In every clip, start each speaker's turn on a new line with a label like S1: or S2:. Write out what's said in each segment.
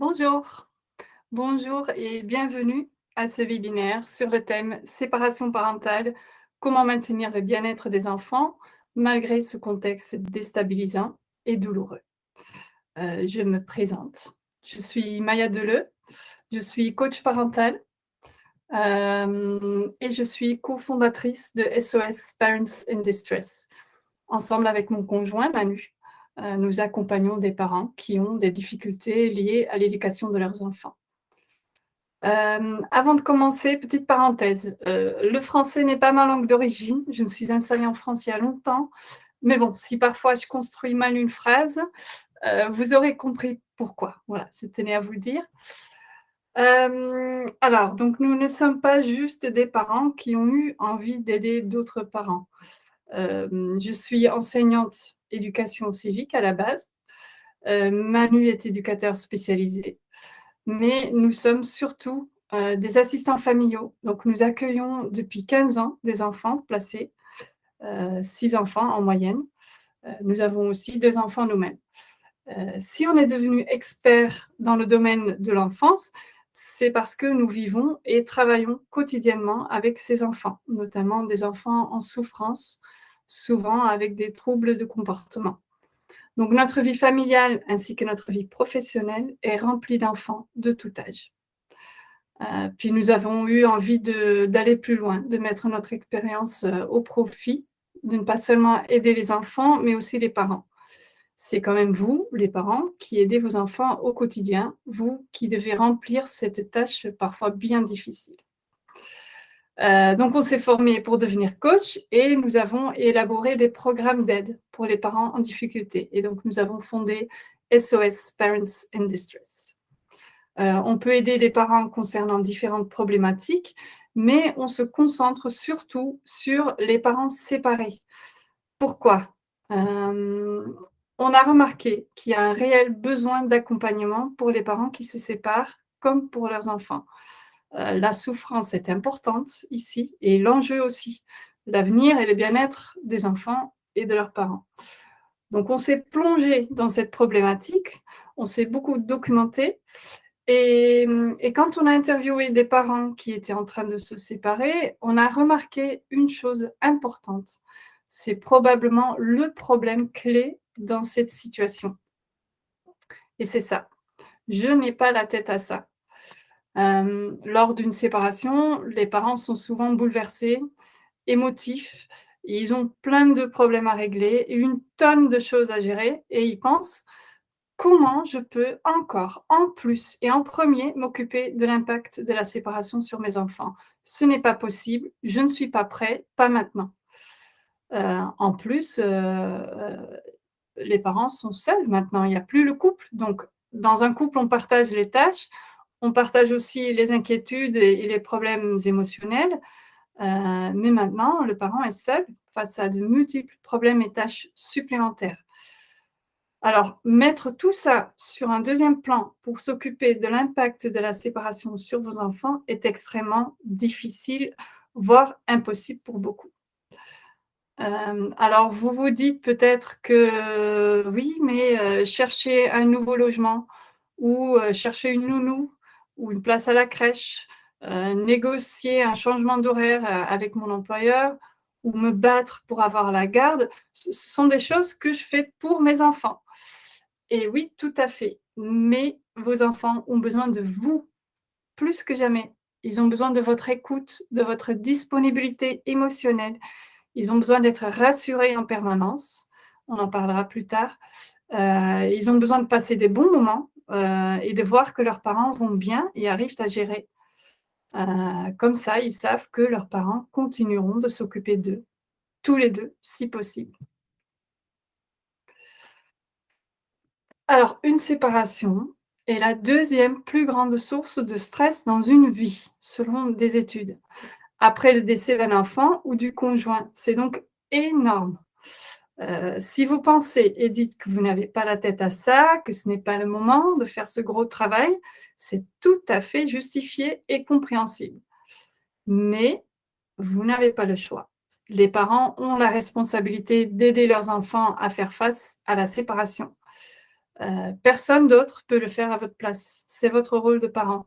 S1: Bonjour, bonjour et bienvenue à ce webinaire sur le thème séparation parentale, comment maintenir le bien-être des enfants malgré ce contexte déstabilisant et douloureux. Je me présente, je suis Maya Deleu, je suis coach parental et je suis cofondatrice de SOS Parents in Distress. Ensemble avec mon conjoint Manu, nous accompagnons des parents qui ont des difficultés liées à l'éducation de leurs enfants. Avant de commencer, petite parenthèse, le français n'est pas ma langue d'origine. Je me suis installée en France il y a longtemps, mais bon, si parfois je construis mal une phrase, vous aurez compris pourquoi. Voilà, je tenais à vous le dire. Alors donc nous ne sommes pas juste des parents qui ont eu envie d'aider d'autres parents. Je suis enseignante éducation civique à la base. Manu est éducateur spécialisé. Mais nous sommes surtout, des assistants familiaux. Donc nous accueillons depuis 15 ans des enfants placés, 6 enfants en moyenne. Nous avons aussi 2 enfants nous-mêmes. Si on est devenu expert dans le domaine de l'enfance, c'est parce que nous vivons et travaillons quotidiennement avec ces enfants, notamment des enfants en souffrance, souvent avec des troubles de comportement. Donc notre vie familiale ainsi que notre vie professionnelle est remplie d'enfants de tout âge. Puis nous avons eu envie d'aller plus loin, de mettre notre expérience, au profit, de ne pas seulement aider les enfants, mais aussi les parents. C'est quand même vous, les parents, qui aidez vos enfants au quotidien, vous qui devez remplir cette tâche parfois bien difficile. Donc on s'est formés pour devenir coach et nous avons élaboré des programmes d'aide pour les parents en difficulté et donc nous avons fondé SOS Parents in Distress. On peut aider les parents concernant différentes problématiques, mais on se concentre surtout sur les parents séparés. Pourquoi? On a remarqué qu'il y a un réel besoin d'accompagnement pour les parents qui se séparent, comme pour leurs enfants. La souffrance est importante ici et l'enjeu aussi, l'avenir et le bien-être des enfants et de leurs parents. Donc on s'est plongé dans cette problématique, on s'est beaucoup documenté et quand on a interviewé des parents qui étaient en train de se séparer, on a remarqué une chose importante. C'est probablement le problème clé dans cette situation et c'est ça: «Je n'ai pas la tête à ça». Lors d'une séparation, les parents sont souvent bouleversés, émotifs, et ils ont plein de problèmes à régler et une tonne de choses à gérer et ils pensent: «Comment je peux encore, en plus et en premier m'occuper de l'impact de la séparation sur mes enfants? Ce n'est pas possible, je ne suis pas prêt, pas maintenant». En plus, les parents sont seuls maintenant, il n'y a plus le couple. Donc dans un couple, on partage les tâches, on partage aussi les inquiétudes et les problèmes émotionnels, mais maintenant, le parent est seul face à de multiples problèmes et tâches supplémentaires. Alors, mettre tout ça sur un deuxième plan pour s'occuper de l'impact de la séparation sur vos enfants est extrêmement difficile, voire impossible pour beaucoup. Alors vous vous dites peut-être que oui, mais chercher un nouveau logement ou chercher une nounou ou une place à la crèche, négocier un changement d'horaire, avec mon employeur ou me battre pour avoir la garde, ce sont des choses que je fais pour mes enfants. Et oui, tout à fait, mais vos enfants ont besoin de vous plus que jamais. Ils ont besoin de votre écoute, de votre disponibilité émotionnelle. Ils ont besoin d'être rassurés en permanence. On en parlera plus tard. Ils ont besoin de passer des bons moments, et de voir que leurs parents vont bien et arrivent à gérer. Comme ça, ils savent que leurs parents continueront de s'occuper d'eux, tous les 2, si possible. Alors, une séparation est la deuxième plus grande source de stress dans une vie, selon des études, après le décès d'un enfant ou du conjoint. C'est donc énorme. Si vous pensez et dites que vous n'avez pas la tête à ça, que ce n'est pas le moment de faire ce gros travail, c'est tout à fait justifié et compréhensible. Mais vous n'avez pas le choix. Les parents ont la responsabilité d'aider leurs enfants à faire face à la séparation. Personne d'autre peut le faire à votre place. C'est votre rôle de parent.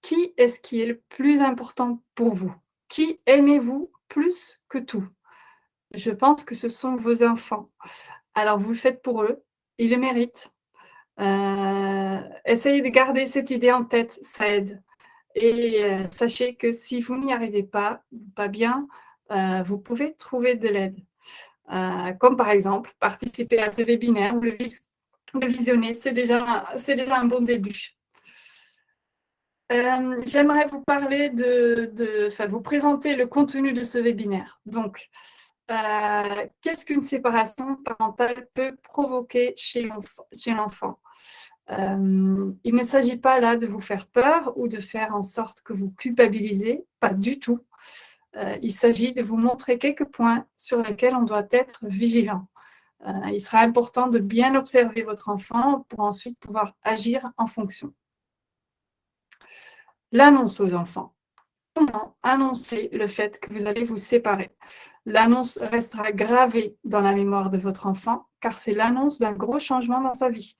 S1: Qui est-ce qui est le plus important pour vous? Qui aimez-vous plus que tout? Je pense que ce sont vos enfants. Alors vous le faites pour eux, ils le méritent. Essayez de garder cette idée en tête, ça aide. Et sachez que si vous n'y arrivez pas bien, vous pouvez trouver de l'aide. Comme par exemple participer à ce webinaire ou le visionner, c'est déjà un bon début. J'aimerais vous parler vous présenter le contenu de ce webinaire. Donc, qu'est-ce qu'une séparation parentale peut provoquer chez l'enfant? Il ne s'agit pas là de vous faire peur ou de faire en sorte que vous culpabilisez, pas du tout. Il s'agit de vous montrer quelques points sur lesquels on doit être vigilant. Il sera important de bien observer votre enfant pour ensuite pouvoir agir en fonction. L'annonce aux enfants. Comment annoncer le fait que vous allez vous séparer? L'annonce restera gravée dans la mémoire de votre enfant car c'est l'annonce d'un gros changement dans sa vie.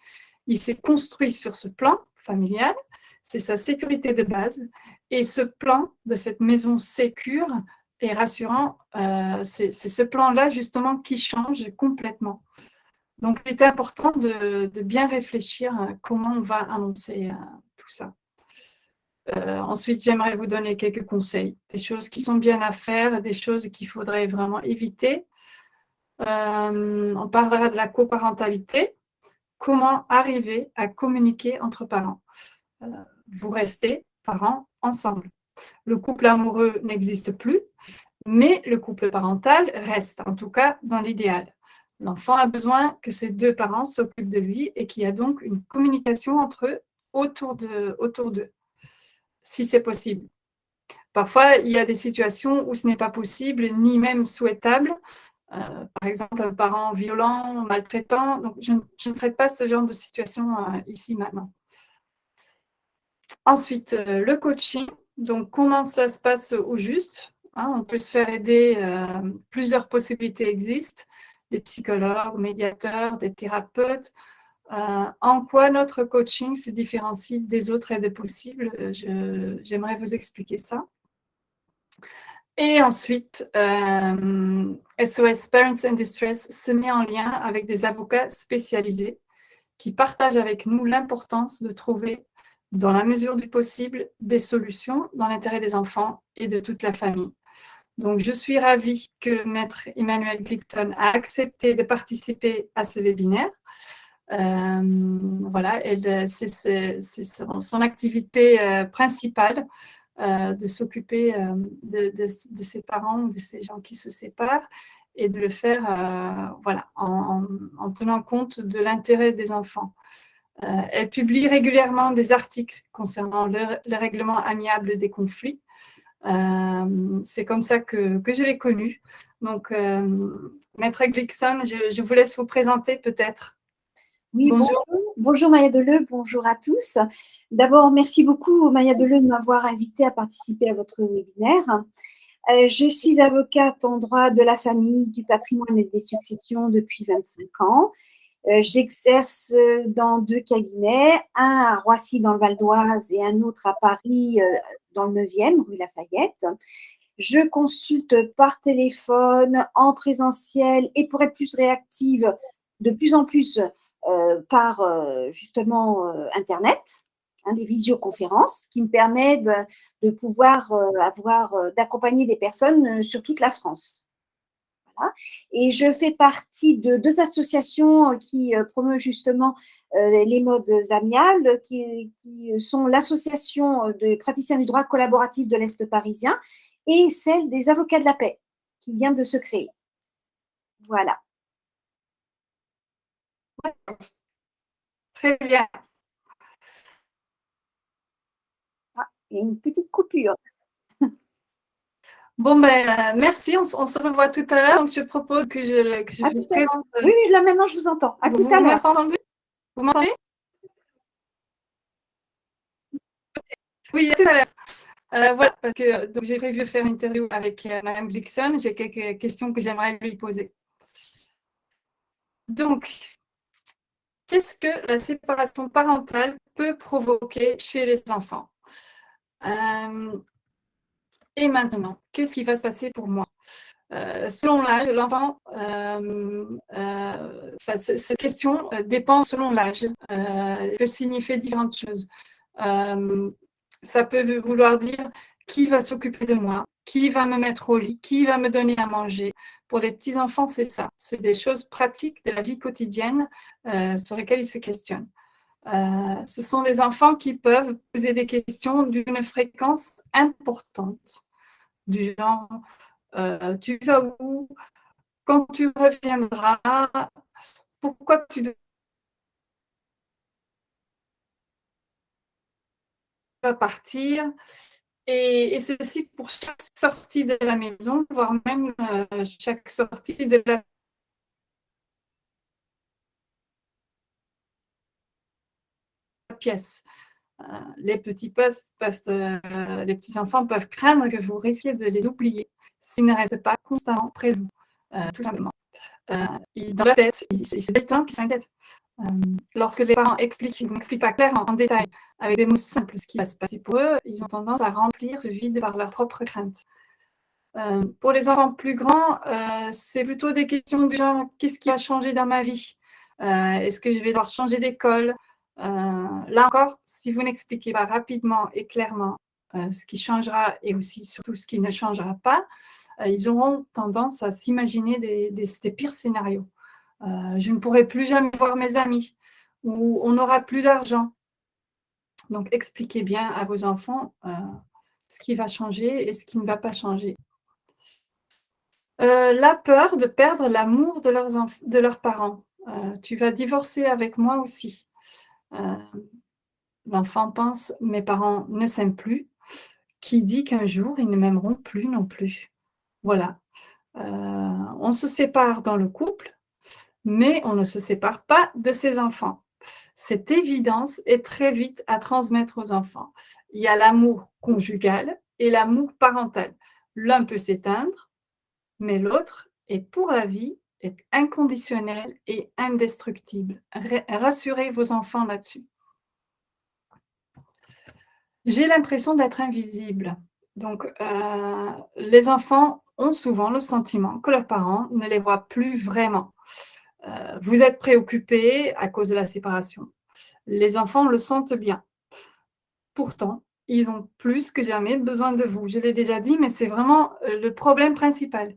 S1: Il s'est construit sur ce plan familial, c'est sa sécurité de base et ce plan de cette maison sécure et rassurant, c'est ce plan-là justement qui change complètement. Donc il est important de bien réfléchir à comment on va annoncer tout ça. Ensuite, j'aimerais vous donner quelques conseils, des choses qui sont bien à faire, des choses qu'il faudrait vraiment éviter. On parlera de la coparentalité, comment arriver à communiquer entre parents. Vous restez parents ensemble. Le couple amoureux n'existe plus, mais le couple parental reste, en tout cas dans l'idéal. L'enfant a besoin que ses deux parents s'occupent de lui et qu'il y a donc une communication entre eux autour d'eux, si c'est possible. Parfois, il y a des situations où ce n'est pas possible, ni même souhaitable. Par exemple, un parent violent, maltraitant. Donc, je ne traite pas ce genre de situation ici, maintenant. Ensuite, le coaching. Donc, comment cela se passe au juste? On peut se faire aider. Plusieurs possibilités existent. Des psychologues, médiateurs, des thérapeutes. En quoi notre coaching se différencie des autres aides possibles? J'aimerais vous expliquer ça. Et ensuite, SOS Parents in Distress se met en lien avec des avocats spécialisés qui partagent avec nous l'importance de trouver, dans la mesure du possible, des solutions dans l'intérêt des enfants et de toute la famille. Donc, je suis ravie que Maître Emmanuel Glickson a accepté de participer à ce webinaire. Voilà, c'est son activité principale. De s'occuper de ses parents ou de ces gens qui se séparent et de le faire voilà, en tenant compte de l'intérêt des enfants. Elle publie régulièrement des articles concernant le règlement amiable des conflits. C'est comme ça que je l'ai connue. Donc, Maître Glickson, je vous laisse vous présenter peut-être.
S2: Oui, bonjour Maya Deleu, bonjour à tous. D'abord, merci beaucoup Maya Deleu de m'avoir invitée à participer à votre webinaire. Je suis avocate en droit de la famille, du patrimoine et des successions depuis 25 ans. J'exerce dans 2 cabinets, un à Roissy dans le Val d'Oise et un autre à Paris dans le 9e, rue Lafayette. Je consulte par téléphone, en présentiel et pour être plus réactive, de plus en plus par justement Internet, des visioconférences qui me permettent de pouvoir d'accompagner des personnes sur toute la France. Voilà. Et je fais partie de 2 associations qui promeuvent justement les modes amiables, qui sont l'association des praticiens du droit collaboratif de l'Est parisien et celle des avocats de la paix qui vient de se créer. Voilà.
S1: Très bien.
S2: Ah, il y a une petite coupure.
S1: Bon, merci, on se revoit tout à l'heure. Donc, je propose que je vous présente.
S2: Oui, là maintenant, je vous entends. À tout à l'heure.
S1: Vous m'entendez? Oui, à tout à l'heure. Voilà, parce que j'ai prévu faire une interview avec Mme Glickson. J'ai quelques questions que j'aimerais lui poser. Donc, qu'est-ce que la séparation parentale peut provoquer chez les enfants? Et maintenant, qu'est-ce qui va se passer pour moi? Selon l'âge, l'enfant, cette question dépend selon l'âge, peut signifier différentes choses. Ça peut vouloir dire qui va s'occuper de moi, qui va me mettre au lit, qui va me donner à manger. Pour les petits enfants, c'est ça. C'est des choses pratiques de la vie quotidienne sur lesquelles ils se questionnent. Ce sont des enfants qui peuvent poser des questions d'une fréquence importante, du genre tu vas où? Quand tu reviendras? Pourquoi tu dois partir? Et ceci pour chaque sortie de la maison, voire même chaque sortie de la pièce. Les les petits enfants peuvent craindre que vous risquiez de les oublier s'ils ne restent pas constamment près de vous, tout simplement. Dans leur tête, c'est des temps qui s'inquiètent. Lorsque les parents n'expliquent pas clairement, en détail, avec des mots simples, ce qui va se passer pour eux, ils ont tendance à remplir ce vide par leurs propres craintes. Pour les enfants plus grands, c'est plutôt des questions du genre: «Qu'est-ce qui va changer dans ma vie? Est-ce que je vais devoir changer d'école?» Là encore, si vous n'expliquez pas rapidement et clairement, ce qui changera et aussi surtout ce qui ne changera pas, ils auront tendance à s'imaginer des pires scénarios. Je ne pourrai plus jamais voir mes amis ou on n'aura plus d'argent. Donc expliquez bien à vos enfants, ce qui va changer et ce qui ne va pas changer. La peur de perdre l'amour de leurs parents. «Tu vas divorcer avec moi aussi». Heu, L'enfant pense: «Mes parents ne s'aiment plus. Qui dit qu'un jour ils ne m'aimeront plus non plus?» Voilà. On se sépare dans le couple, mais on ne se sépare pas de ses enfants. Cette évidence est très vite à transmettre aux enfants. Il y a l'amour conjugal et l'amour parental. L'un peut s'éteindre, mais l'autre est pour la vie, est inconditionnel et indestructible. Rassurez vos enfants là-dessus. J'ai l'impression d'être invisible. Donc, les enfants ont souvent le sentiment que leurs parents ne les voient plus vraiment. Vous êtes préoccupés à cause de la séparation. Les enfants le sentent bien. Pourtant, ils ont plus que jamais besoin de vous. Je l'ai déjà dit, mais c'est vraiment, le problème principal.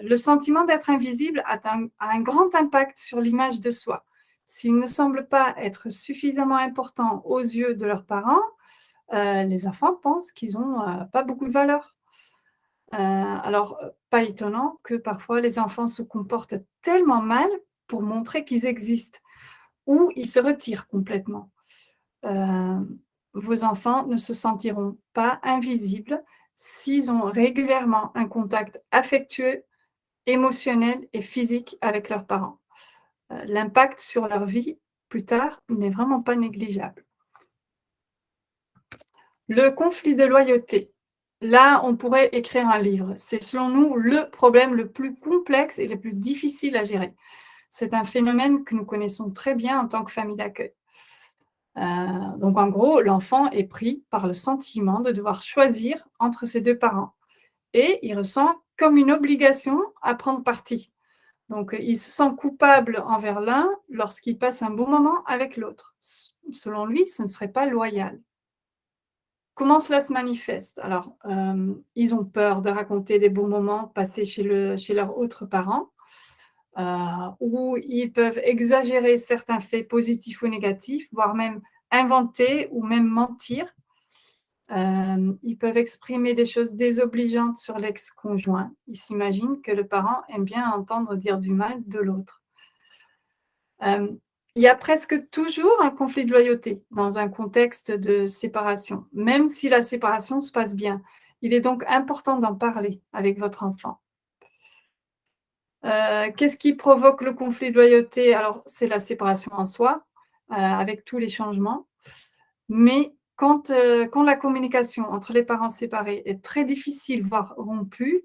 S1: Le sentiment d'être invisible a un grand impact sur l'image de soi. S'ils ne semblent pas être suffisamment importants aux yeux de leurs parents, les enfants pensent qu'ils ont, pas beaucoup de valeur. Alors, pas étonnant que parfois les enfants se comportent tellement mal pour montrer qu'ils existent ou ils se retirent complètement. Heu, Vos enfants ne se sentiront pas invisibles s'ils ont régulièrement un contact affectueux, émotionnel et physique avec leurs parents. L'impact sur leur vie plus tard n'est vraiment pas négligeable. Le conflit de loyauté. Là, on pourrait écrire un livre. C'est selon nous le problème le plus complexe et le plus difficile à gérer. C'est un phénomène que nous connaissons très bien en tant que famille d'accueil. Donc en gros, l'enfant est pris par le sentiment de devoir choisir entre ses 2 parents et il ressent comme une obligation à prendre parti. Donc il se sent coupable envers l'un lorsqu'il passe un bon moment avec l'autre. Selon lui, ce ne serait pas loyal. Comment cela se manifeste? Alors, ils ont peur de raconter des bons moments passés chez leurs autres parents, ou ils peuvent exagérer certains faits positifs ou négatifs, voire même inventer ou même mentir. Ils peuvent exprimer des choses désobligeantes sur l'ex-conjoint. Ils s'imaginent que le parent aime bien entendre dire du mal de l'autre. Hem, il y a presque toujours un conflit de loyauté dans un contexte de séparation, même si la séparation se passe bien. Il est donc important d'en parler avec votre enfant. Qu'est-ce qui provoque le conflit de loyauté? Alors, c'est la séparation en soi, avec tous les changements, mais quand la communication entre les parents séparés est très difficile, voire rompue,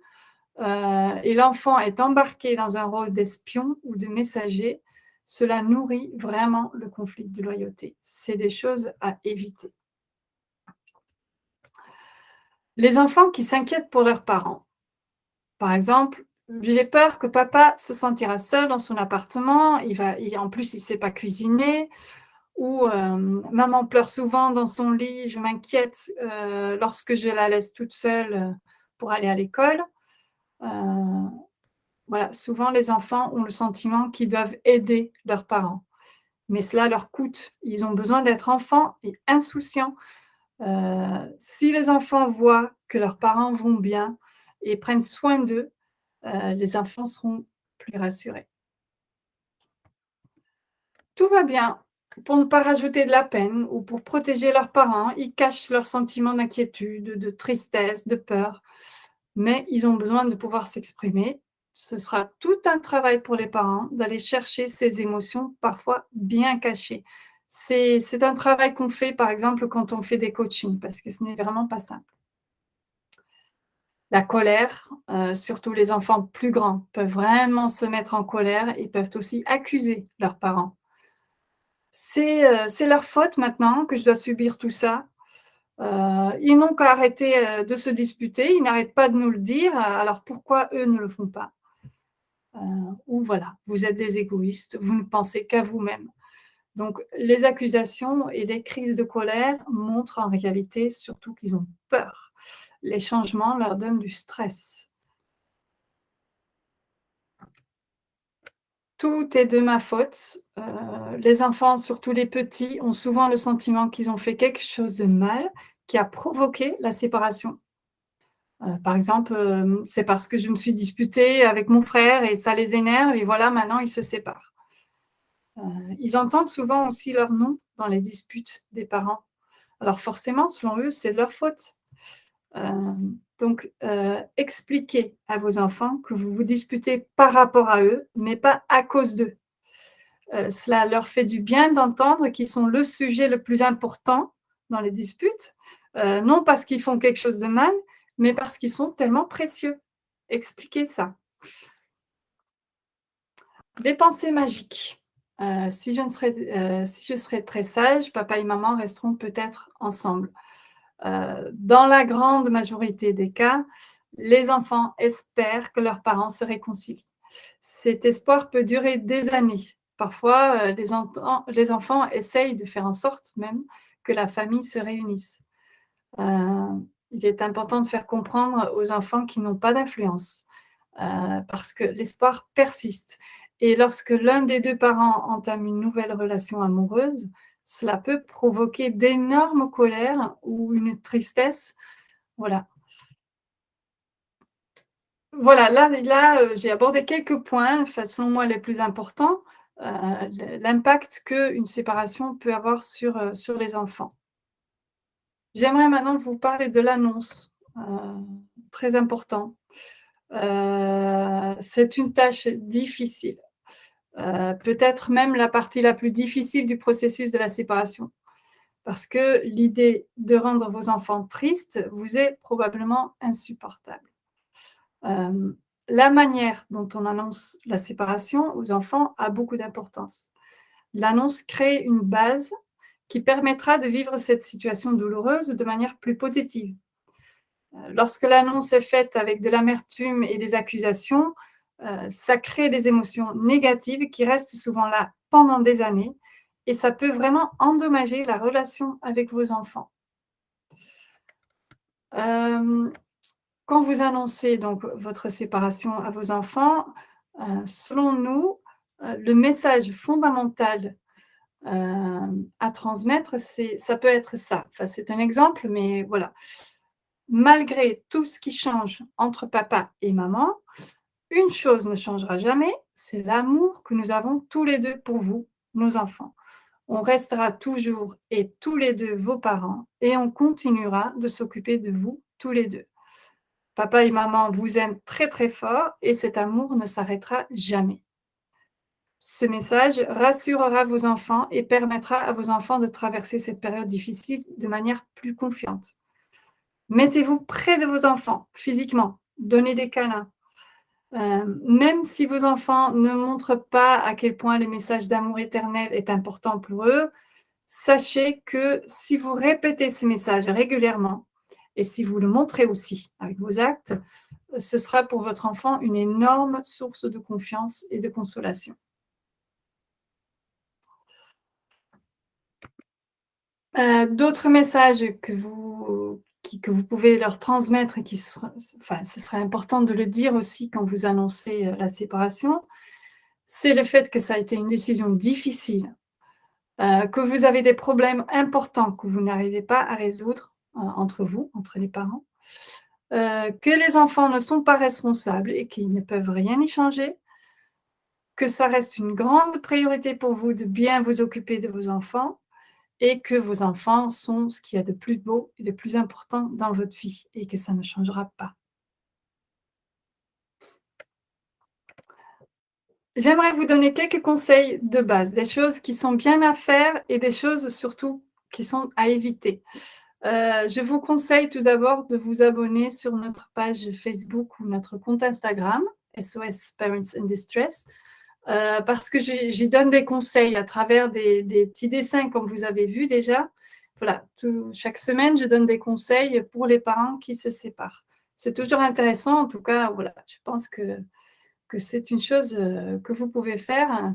S1: et l'enfant est embarqué dans un rôle d'espion ou de messager, cela nourrit vraiment le conflit de loyauté. C'est des choses à éviter. Les enfants qui s'inquiètent pour leurs parents. Par exemple, j'ai peur que papa se sentira seul dans son appartement, en plus il ne sait pas cuisiner, ou maman pleure souvent dans son lit, je m'inquiète lorsque je la laisse toute seule pour aller à l'école. Voilà, souvent les enfants ont le sentiment qu'ils doivent aider leurs parents, mais cela leur coûte. Ils ont besoin d'être enfants et insouciants. Si les enfants voient que leurs parents vont bien et prennent soin d'eux, les enfants seront plus rassurés. Tout va bien. Pour ne pas rajouter de la peine ou pour protéger leurs parents, ils cachent leurs sentiments d'inquiétude, de tristesse, de peur, mais ils ont besoin de pouvoir s'exprimer. Ce sera tout un travail pour les parents d'aller chercher ces émotions parfois bien cachées. C'est un travail qu'on fait, par exemple, quand on fait des coachings, parce que ce n'est vraiment pas simple. La colère, surtout les enfants plus grands, peuvent vraiment se mettre en colère et peuvent aussi accuser leurs parents. C'est leur faute maintenant que je dois subir tout ça. Ils n'ont qu'à arrêter, de se disputer, ils n'arrêtent pas de nous le dire, alors pourquoi eux ne le font pas? Ou voilà, vous êtes des égoïstes, vous ne pensez qu'à vous-même. Donc les accusations et les crises de colère montrent en réalité surtout qu'ils ont peur. Les changements leur donnent du stress. Tout est de ma faute. Les enfants, surtout les petits, ont souvent le sentiment qu'ils ont fait quelque chose de mal qui a provoqué la séparation. Par exemple, c'est parce que je me suis disputée avec mon frère et ça les énerve et voilà, maintenant ils se séparent. Ils entendent souvent aussi leur nom dans les disputes des parents. Alors forcément, selon eux, c'est de leur faute. Donc, expliquez à vos enfants que vous vous disputez par rapport à eux, mais pas à cause d'eux. Cela leur fait du bien d'entendre qu'ils sont le sujet le plus important dans les disputes, non parce qu'ils font quelque chose de mal, mais parce qu'ils sont tellement précieux. Expliquez ça. Les pensées magiques. Si je serais très sage, papa et maman resteront peut-être ensemble. Dans la grande majorité des cas, les enfants espèrent que leurs parents se réconcilient. Cet espoir peut durer des années. Parfois, les enfants essayent de faire en sorte même que la famille se réunisse. Il est important de faire comprendre aux enfants qu'ils n'ont pas d'influence, parce que l'espoir persiste. Et lorsque l'un des deux parents entame une nouvelle relation amoureuse, cela peut provoquer d'énormes colères ou une tristesse. Voilà. Voilà, là, j'ai abordé quelques points, enfin, selon moi, les plus importants, l'impact qu'une séparation peut avoir sur les enfants. J'aimerais maintenant vous parler de l'annonce, très important. C'est une tâche difficile, peut-être même la partie la plus difficile du processus de la séparation, parce que l'idée de rendre vos enfants tristes vous est probablement insupportable. La manière dont on annonce la séparation aux enfants a beaucoup d'importance. L'annonce crée une base qui permettra de vivre cette situation douloureuse de manière plus positive. Lorsque l'annonce est faite avec de l'amertume et des accusations, ça crée des émotions négatives qui restent souvent là pendant des années et ça peut vraiment endommager la relation avec vos enfants. Quand vous annoncez donc votre séparation à vos enfants, selon nous, le message fondamental, à transmettre, ça peut être ça. Enfin, c'est un exemple, mais voilà. Malgré tout ce qui change entre papa et maman, une chose ne changera jamais, c'est l'amour que nous avons tous les 2 pour vous, nos enfants. On restera toujours et tous les 2 vos parents et on continuera de s'occuper de vous tous les 2. Papa et maman vous aiment très, très fort et cet amour ne s'arrêtera jamais. Ce message rassurera vos enfants et permettra à vos enfants de traverser cette période difficile de manière plus confiante. Mettez-vous près de vos enfants, physiquement, donnez des câlins, Même si vos enfants ne montrent pas à quel point les messages d'amour éternel est important pour eux, sachez que si vous répétez ces messages régulièrement et si vous le montrez aussi avec vos actes, ce sera pour votre enfant une énorme source de confiance et de consolation. D'autres messages que vous pouvez leur transmettre et qui sera enfin, ce serait important de le dire aussi quand vous annoncez, la séparation, c'est le fait que ça a été une décision difficile, que vous avez des problèmes importants que vous n'arrivez pas à résoudre, entre vous, entre les parents, que les enfants ne sont pas responsables et qu'ils ne peuvent rien y changer, que ça reste une grande priorité pour vous de bien vous occuper de vos enfants et que vos enfants sont ce qu'il y a de plus beau et de plus important dans votre vie et que ça ne changera pas. J'aimerais vous donner quelques conseils de base, des choses qui sont bien à faire et des choses surtout qui sont à éviter. Je vous conseille tout d'abord de vous abonner sur notre page Facebook ou notre compte Instagram, SOS Parents in Distress, parce que j'y donne des conseils à travers des petits dessins comme vous avez vu déjà. Voilà, chaque semaine, je donne des conseils pour les parents qui se séparent. C'est toujours intéressant, en tout cas, voilà, je pense que c'est une chose que vous pouvez faire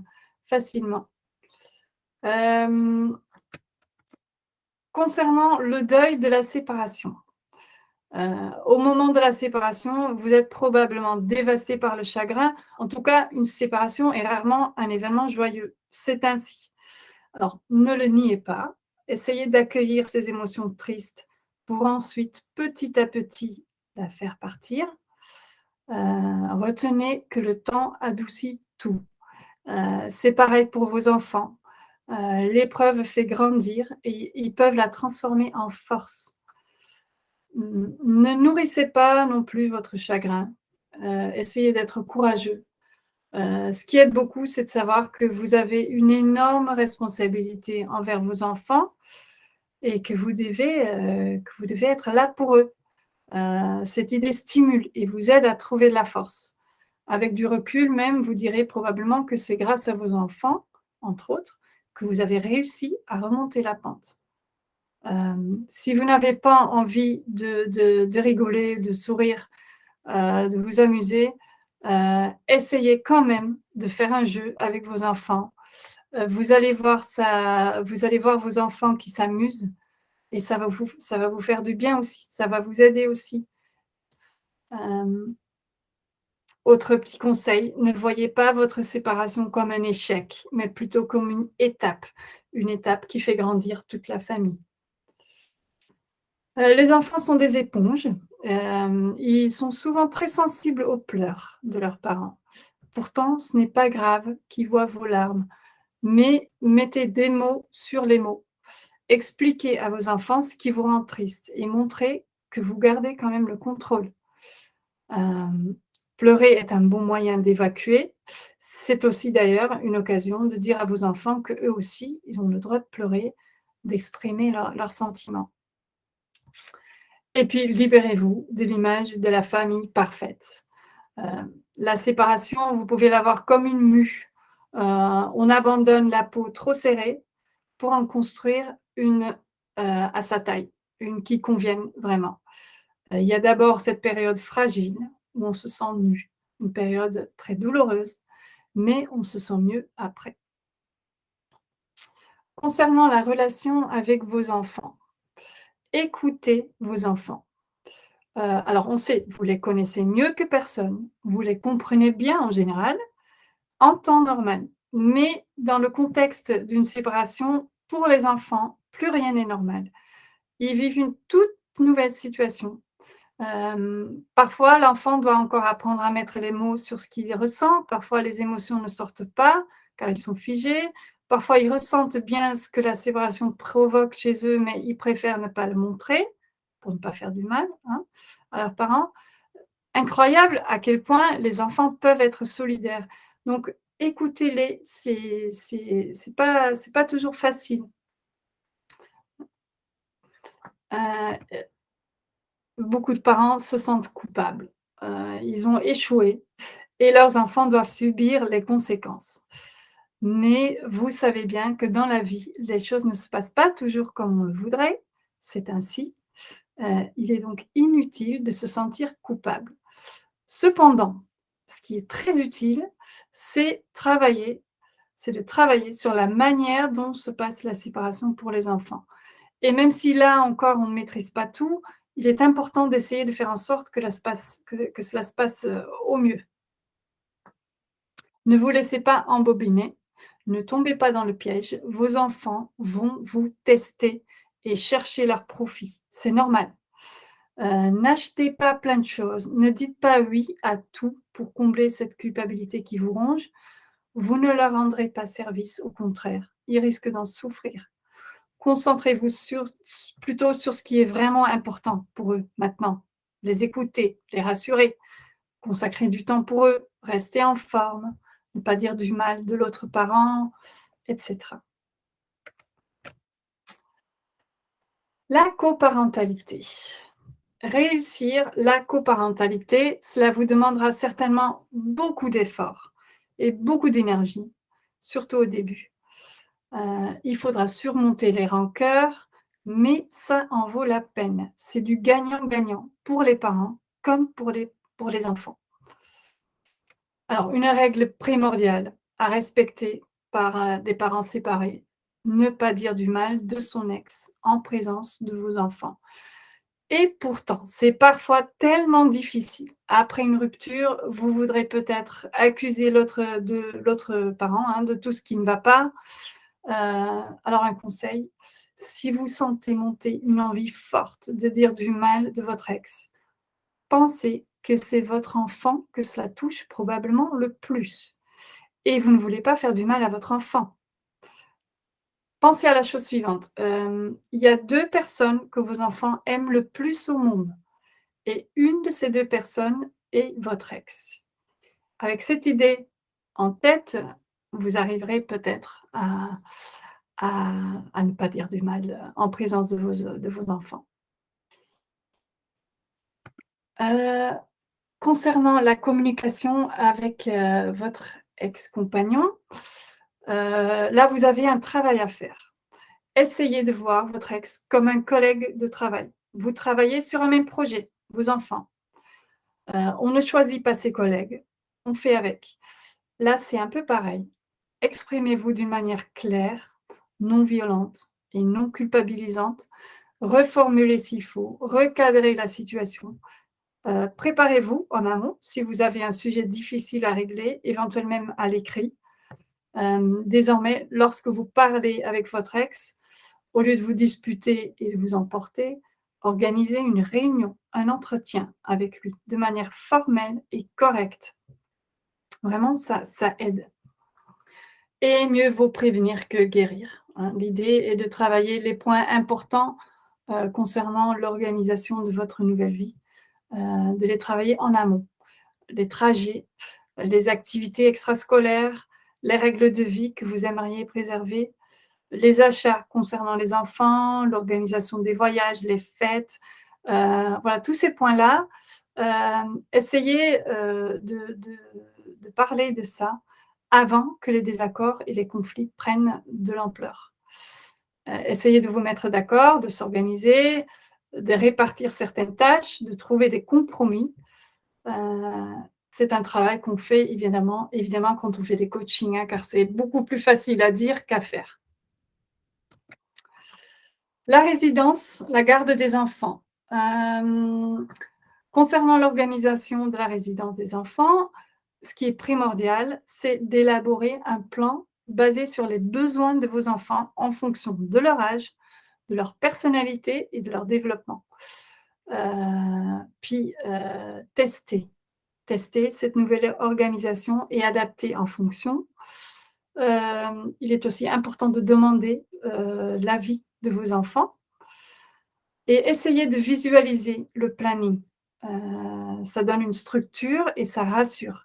S1: facilement. Concernant le deuil de la séparation. Au moment de la séparation, vous êtes probablement dévasté par le chagrin. En tout cas, une séparation est rarement un événement joyeux. C'est ainsi. Alors, ne le niez pas. Essayez d'accueillir ces émotions tristes pour ensuite, petit à petit, la faire partir. Retenez que le temps adoucit tout. C'est pareil pour vos enfants. L'épreuve fait grandir et ils peuvent la transformer en force. Ne nourrissez pas non plus votre chagrin. Essayez d'être courageux. Ce qui aide beaucoup, c'est de savoir que vous avez une énorme responsabilité envers vos enfants et que vous devez être là pour eux. Cette idée stimule et vous aide à trouver de la force. Avec du recul même, vous direz probablement que c'est grâce à vos enfants, entre autres, que vous avez réussi à remonter la pente. Si vous n'avez pas envie de rigoler, de sourire, de vous amuser, essayez quand même de faire un jeu avec vos enfants. Vous allez voir vos enfants qui s'amusent et ça va vous faire du bien aussi, ça va vous aider aussi. Autre petit conseil, ne voyez pas votre séparation comme un échec, mais plutôt comme une étape qui fait grandir toute la famille. Les enfants sont des éponges, ils sont souvent très sensibles aux pleurs de leurs parents. Pourtant, ce n'est pas grave qu'ils voient vos larmes, mais mettez des mots sur les mots. Expliquez à vos enfants ce qui vous rend triste et montrez que vous gardez quand même le contrôle. Hem, Pleurer est un bon moyen d'évacuer. C'est aussi d'ailleurs une occasion de dire à vos enfants qu'eux aussi, ils ont le droit de pleurer, d'exprimer leurs sentiments. Et puis libérez-vous de l'image de la famille parfaite. Heu, la séparation, vous pouvez la voir comme une mue. On abandonne la peau trop serrée pour en construire une, à sa taille, une qui convienne vraiment. Il y a d'abord cette période fragile où on se sent nu, une période très douloureuse, mais on se sent mieux après. Concernant la relation avec vos enfants, écoutez vos enfants. Alors on sait, vous les connaissez mieux que personne, vous les comprenez bien en général, en temps normal. Mais dans le contexte d'une séparation, pour les enfants, plus rien n'est normal. Ils vivent une toute nouvelle situation. Parfois, l'enfant doit encore apprendre à mettre les mots sur ce qu'il ressent. Parfois, les émotions ne sortent pas car ils sont figés. Parfois, ils ressentent bien ce que la séparation provoque chez eux, mais ils préfèrent ne pas le montrer pour ne pas faire du mal, hein, à leurs parents. Incroyable à quel point les enfants peuvent être solidaires. Donc, écoutez-les, c'est pas toujours facile. Beaucoup de parents se sentent coupables. Ils ont échoué et leurs enfants doivent subir les conséquences. Mais vous savez bien que dans la vie, les choses ne se passent pas toujours comme on le voudrait, c'est ainsi. Il est donc inutile de se sentir coupable. Cependant, ce qui est très utile, c'est de travailler sur la manière dont se passe la séparation pour les enfants. Et même si là encore on ne maîtrise pas tout, il est important d'essayer de faire en sorte que cela se passe au mieux. Ne vous laissez pas embobiner, ne tombez pas dans le piège. Vos enfants vont vous tester et chercher leur profit. C'est normal. N'achetez pas plein de choses, ne dites pas oui à tout pour combler cette culpabilité qui vous ronge. Vous ne leur rendrez pas service, au contraire, ils risquent d'en souffrir. Concentrez-vous plutôt sur ce qui est vraiment important pour eux maintenant. Les écouter, les rassurer, consacrer du temps pour eux, rester en forme, ne pas dire du mal de l'autre parent, etc. La coparentalité. Réussir la coparentalité, cela vous demandera certainement beaucoup d'efforts et beaucoup d'énergie, surtout au début. Il faudra surmonter les rancœurs, mais ça en vaut la peine. C'est du gagnant-gagnant pour les parents comme pour les enfants. Alors, une règle primordiale à respecter par des parents séparés, ne pas dire du mal de son ex en présence de vos enfants. Et pourtant, c'est parfois tellement difficile. Après une rupture, vous voudrez peut-être accuser l'autre parent de tout ce qui ne va pas. Alors un conseil, si vous sentez monter une envie forte de dire du mal de votre ex, pensez que c'est votre enfant que cela touche probablement le plus. Et vous ne voulez pas faire du mal à votre enfant. Pensez à la chose suivante, il y a 2 personnes que vos enfants aiment le plus au monde et une de ces 2 personnes est votre ex. Avec cette idée en tête, vous arriverez peut-être à ne pas dire du mal en présence de vos enfants. Heu, Concernant la communication avec, votre ex-compagnon, là, vous avez un travail à faire. Essayez de voir votre ex comme un collègue de travail. Vous travaillez sur un même projet, vos enfants. On ne choisit pas ses collègues, on fait avec. Là, c'est un peu pareil. Exprimez-vous d'une manière claire, non violente et non culpabilisante. Reformulez s'il faut, recadrez la situation. Préparez-vous en amont si vous avez un sujet difficile à régler, éventuellement même à l'écrit. Désormais, lorsque vous parlez avec votre ex, au lieu de vous disputer et de vous emporter, organisez une réunion, un entretien avec lui de manière formelle et correcte. Vraiment, ça aide. Et mieux vaut prévenir que guérir. L'idée est de travailler les points importants concernant l'organisation de votre nouvelle vie, de les travailler en amont. Les trajets, les activités extrascolaires, les règles de vie que vous aimeriez préserver, les achats concernant les enfants, l'organisation des voyages, les fêtes, voilà, tous ces points-là, essayez de parler de ça avant que les désaccords et les conflits prennent de l'ampleur. Essayez de vous mettre d'accord, de s'organiser, de répartir certaines tâches, de trouver des compromis. C'est un travail qu'on fait évidemment quand on fait des coachings, car c'est beaucoup plus facile à dire qu'à faire. La résidence, la garde des enfants. Concernant l'organisation de la résidence des enfants, ce qui est primordial, c'est d'élaborer un plan basé sur les besoins de vos enfants en fonction de leur âge, de leur personnalité et de leur développement. Puis, tester cette nouvelle organisation et adapter en fonction. Il est aussi important de demander l'avis de vos enfants et essayer de visualiser le planning. Ça donne une structure et ça rassure.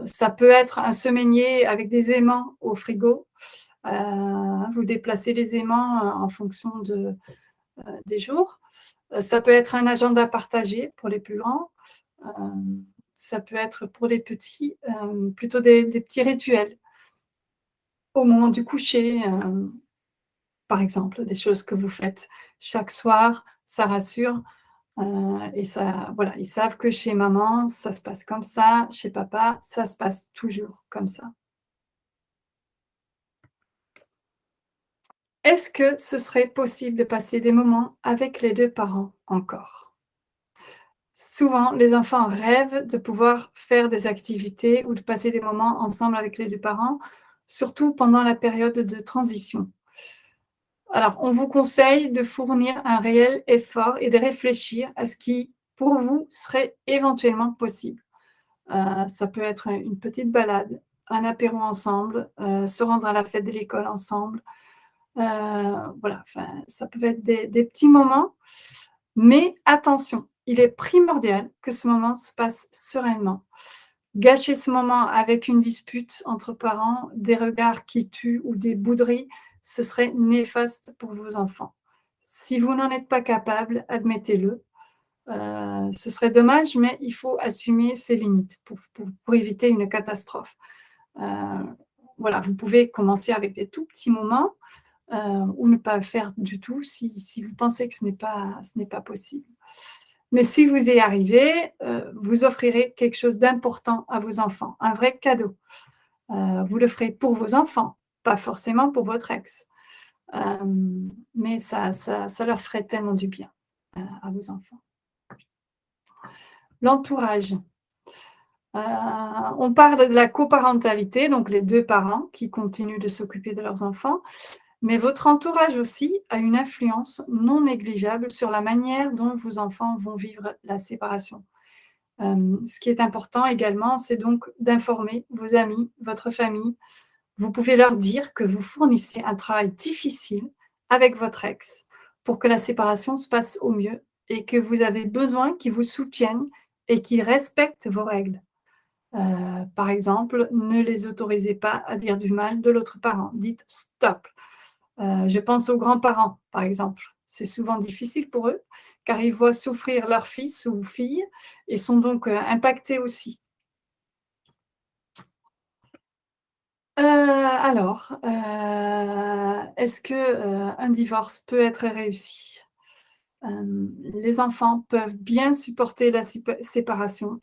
S1: Ça peut être un semainier avec des aimants au frigo. Vous déplacez les aimants en fonction des jours. Ça peut être un agenda partagé pour les plus grands. ça peut être pour les petits, plutôt des petits rituels au moment du coucher, par exemple, des choses que vous faites chaque soir, ça rassure, et ça voilà, ils savent que chez maman, ça se passe comme ça, chez papa, ça se passe toujours comme ça. Est-ce que ce serait possible de passer des moments avec les 2 parents encore? Souvent, les enfants rêvent de pouvoir faire des activités ou de passer des moments ensemble avec les 2 parents, surtout pendant la période de transition. Alors, on vous conseille de fournir un réel effort et de réfléchir à ce qui, pour vous, serait éventuellement possible. Ça peut être une petite balade, un apéro ensemble, se rendre à la fête de l'école ensemble. Voilà, enfin, ça peut être des petits moments, mais attention, il est primordial que ce moment se passe sereinement. Gâcher ce moment avec une dispute entre parents, des regards qui tuent ou des bouderies, ce serait néfaste pour vos enfants. Si vous n'en êtes pas capable, admettez-le. Ce serait dommage, mais il faut assumer ses limites pour éviter une catastrophe. Heu, voilà, vous pouvez commencer avec des tout petits moments, ou ne pas le faire du tout si vous pensez que ce n'est pas possible. Mais si vous y arrivez, vous offrirez quelque chose d'important à vos enfants, un vrai cadeau. Vous le ferez pour vos enfants, pas forcément pour votre ex. Mais ça leur ferait tellement du bien, à vos enfants. L'entourage. On parle de la coparentalité, donc les 2 parents qui continuent de s'occuper de leurs enfants, mais votre entourage aussi a une influence non négligeable sur la manière dont vos enfants vont vivre la séparation. Ce qui est important également, c'est donc d'informer vos amis, votre famille. Vous pouvez leur dire que vous fournissez un travail difficile avec votre ex pour que la séparation se passe au mieux et que vous avez besoin qu'ils vous soutiennent et qu'ils respectent vos règles. Par exemple, ne les autorisez pas à dire du mal de l'autre parent. Dites stop. Je pense aux grands-parents, par exemple. C'est souvent difficile pour eux, car ils voient souffrir leur fils ou fille et sont donc impactés aussi. Est-ce que, un divorce peut être réussi? Les enfants peuvent bien supporter la séparation.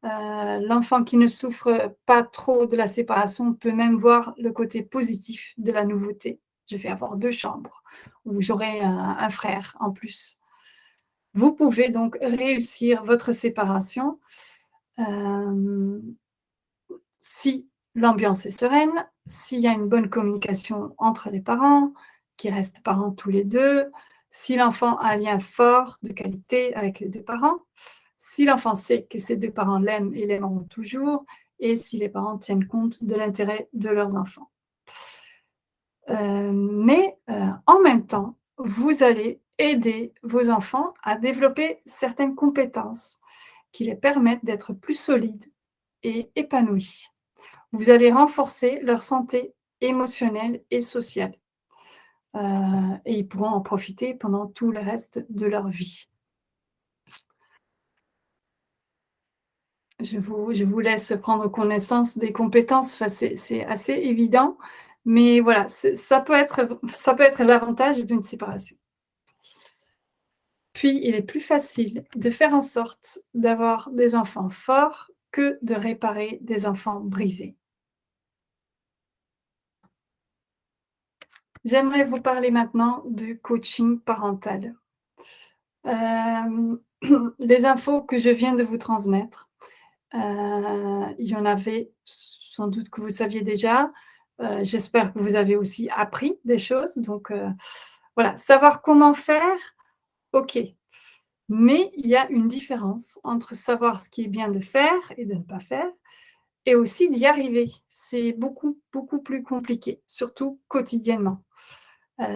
S1: L'enfant qui ne souffre pas trop de la séparation peut même voir le côté positif de la nouveauté. Je vais avoir 2 chambres ou j'aurai un frère en plus. Vous pouvez donc réussir votre séparation, hem, si l'ambiance est sereine, s'il y a une bonne communication entre les parents, qui restent parents tous les 2, si l'enfant a un lien fort de qualité avec les 2 parents, si l'enfant sait que ses 2 parents l'aiment et l'aimeront toujours et si les parents tiennent compte de l'intérêt de leurs enfants. En même temps, vous allez aider vos enfants à développer certaines compétences qui les permettent d'être plus solides et épanouis. Vous allez renforcer leur santé émotionnelle et sociale, et ils pourront en profiter pendant tout le reste de leur vie. Je vous laisse prendre connaissance des compétences, enfin, c'est assez évident, mais voilà, ça peut être l'avantage d'une séparation. Puis, il est plus facile de faire en sorte d'avoir des enfants forts que de réparer des enfants brisés. J'aimerais vous parler maintenant du coaching parental. Hem, les infos que je viens de vous transmettre, il y en avait sans doute que vous saviez déjà. J'espère que vous avez aussi appris des choses, donc voilà, savoir comment faire, OK, mais il y a une différence entre savoir ce qui est bien de faire et de ne pas faire et aussi d'y arriver. C'est beaucoup, beaucoup plus compliqué, surtout quotidiennement.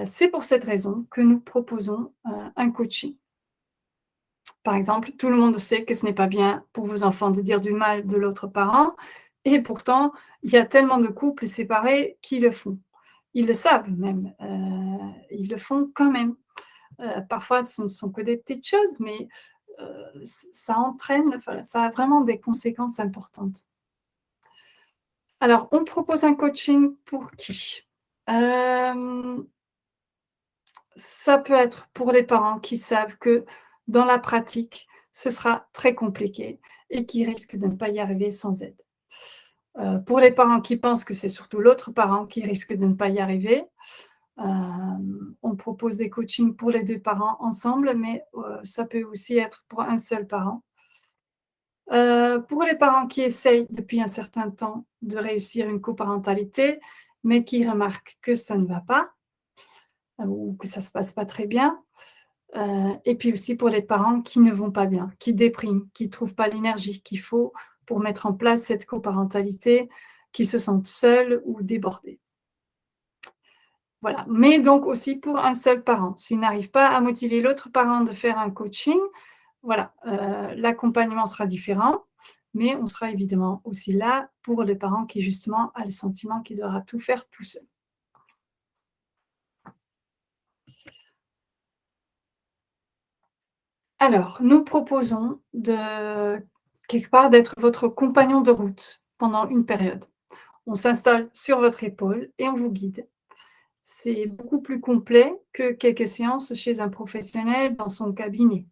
S1: C'est pour cette raison que nous proposons, un coaching. Par exemple, tout le monde sait que ce n'est pas bien pour vos enfants de dire du mal de l'autre parent et pourtant, il y a tellement de couples séparés qui le font. Ils le savent même, ils le font quand même. Parfois, ce ne sont que des petites choses, mais ça entraîne, enfin, ça a vraiment des conséquences importantes. Alors, on propose un coaching pour qui? Ça peut être pour les parents qui savent que dans la pratique, ce sera très compliqué et qui risquent de ne pas y arriver sans aide. Pour les parents qui pensent que c'est surtout l'autre parent qui risque de ne pas y arriver, on propose des coachings pour les 2 parents ensemble, mais ça peut aussi être pour un seul parent. Pour les parents qui essayent depuis un certain temps de réussir une coparentalité, mais qui remarquent que ça ne va pas, ou que ça ne se passe pas très bien. Et puis aussi pour les parents qui ne vont pas bien, qui dépriment, qui ne trouvent pas l'énergie qu'il faut pour mettre en place cette coparentalité, qui se sentent seuls ou débordés. Voilà, mais donc aussi pour un seul parent. S'il n'arrive pas à motiver l'autre parent de faire un coaching, voilà, l'accompagnement sera différent, mais on sera évidemment aussi là pour le parent qui justement a le sentiment qu'il devra tout faire tout seul. Alors, nous proposons de quelque part d'être votre compagnon de route pendant une période. On s'installe sur votre épaule et on vous guide. C'est beaucoup plus complet que quelques séances chez un professionnel dans son cabinet.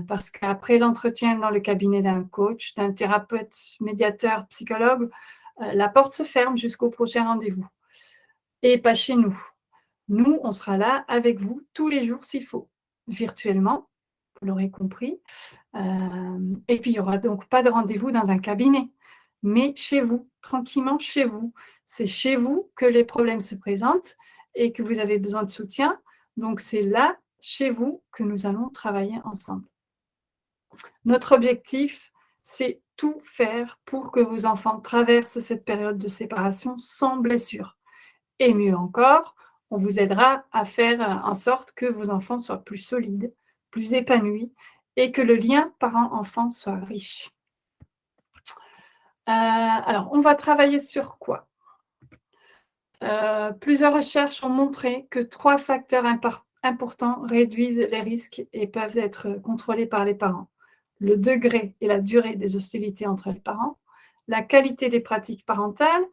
S1: Parce qu'après l'entretien dans le cabinet d'un coach, d'un thérapeute, médiateur, psychologue, la porte se ferme jusqu'au prochain rendez-vous. Et pas chez nous. Nous, on sera là avec vous tous les jours s'il faut, virtuellement, vous l'aurez compris. Et puis, il n'y aura donc pas de rendez-vous dans un cabinet, mais chez vous, tranquillement chez vous. C'est chez vous que les problèmes se présentent et que vous avez besoin de soutien. Donc, c'est là, chez vous, que nous allons travailler ensemble. Notre objectif, c'est tout faire pour que vos enfants traversent cette période de séparation sans blessure. Et mieux encore, on vous aidera à faire en sorte que vos enfants soient plus solides, plus épanouis et que le lien parent-enfant soit riche. Alors, on va travailler sur quoi? Plusieurs recherches ont montré que 3 facteurs importants réduisent les risques et peuvent être contrôlés par les parents. Le degré et la durée des hostilités entre les parents, la qualité des pratiques parentales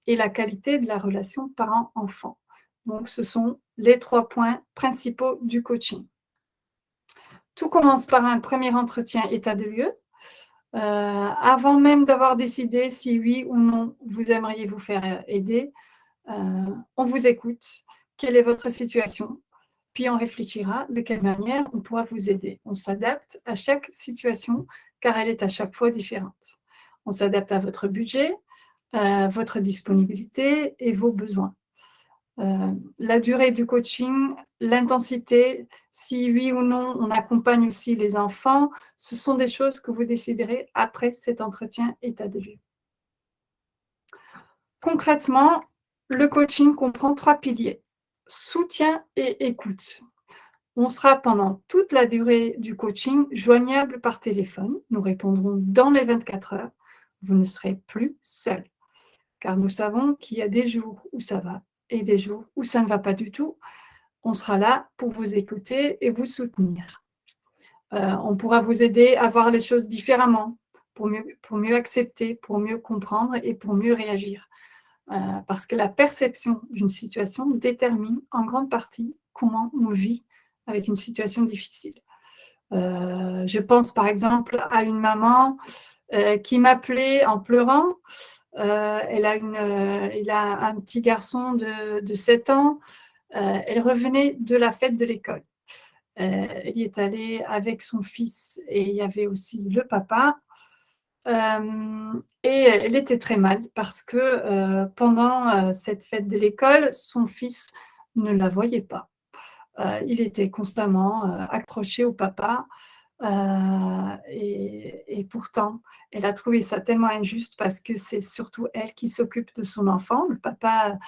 S1: et la qualité de la relation parent-enfant. Donc, ce sont les 3 points principaux du coaching. Tout commence par un premier entretien état de lieux. Avant même d'avoir décidé si oui ou non vous aimeriez vous faire aider, on vous écoute. Quelle est votre situation? Puis on réfléchira de quelle manière on pourra vous aider. On s'adapte à chaque situation car elle est à chaque fois différente. On s'adapte à votre budget, votre disponibilité et vos besoins. La durée du coaching, l'intensité, si oui ou non on accompagne aussi les enfants, ce sont des choses que vous déciderez après cet entretien état de lieu. Concrètement, le coaching comprend 3 piliers: soutien et écoute. On sera pendant toute la durée du coaching joignable par téléphone. Nous répondrons dans les 24 heures. Vous ne serez plus seul, car nous savons qu'il y a des jours où ça va et des jours où ça ne va pas du tout. On sera là pour vous écouter et vous soutenir. On pourra vous aider à voir les choses différemment, pour mieux accepter, pour mieux comprendre et pour mieux réagir. Parce que la perception d'une situation détermine en grande partie comment on vit avec une situation difficile. Je pense par exemple à une maman qui m'appelait en pleurant. Elle a un petit garçon de 7 ans. Elle revenait de la fête de l'école. Elle y est allée avec son fils et il y avait aussi le papa. Et elle était très mal parce que pendant cette fête de l'école, son fils ne la voyait pas. Il était constamment accroché au papa. Et pourtant, elle a trouvé ça tellement injuste parce que c'est surtout elle qui s'occupe de son enfant. Le papa,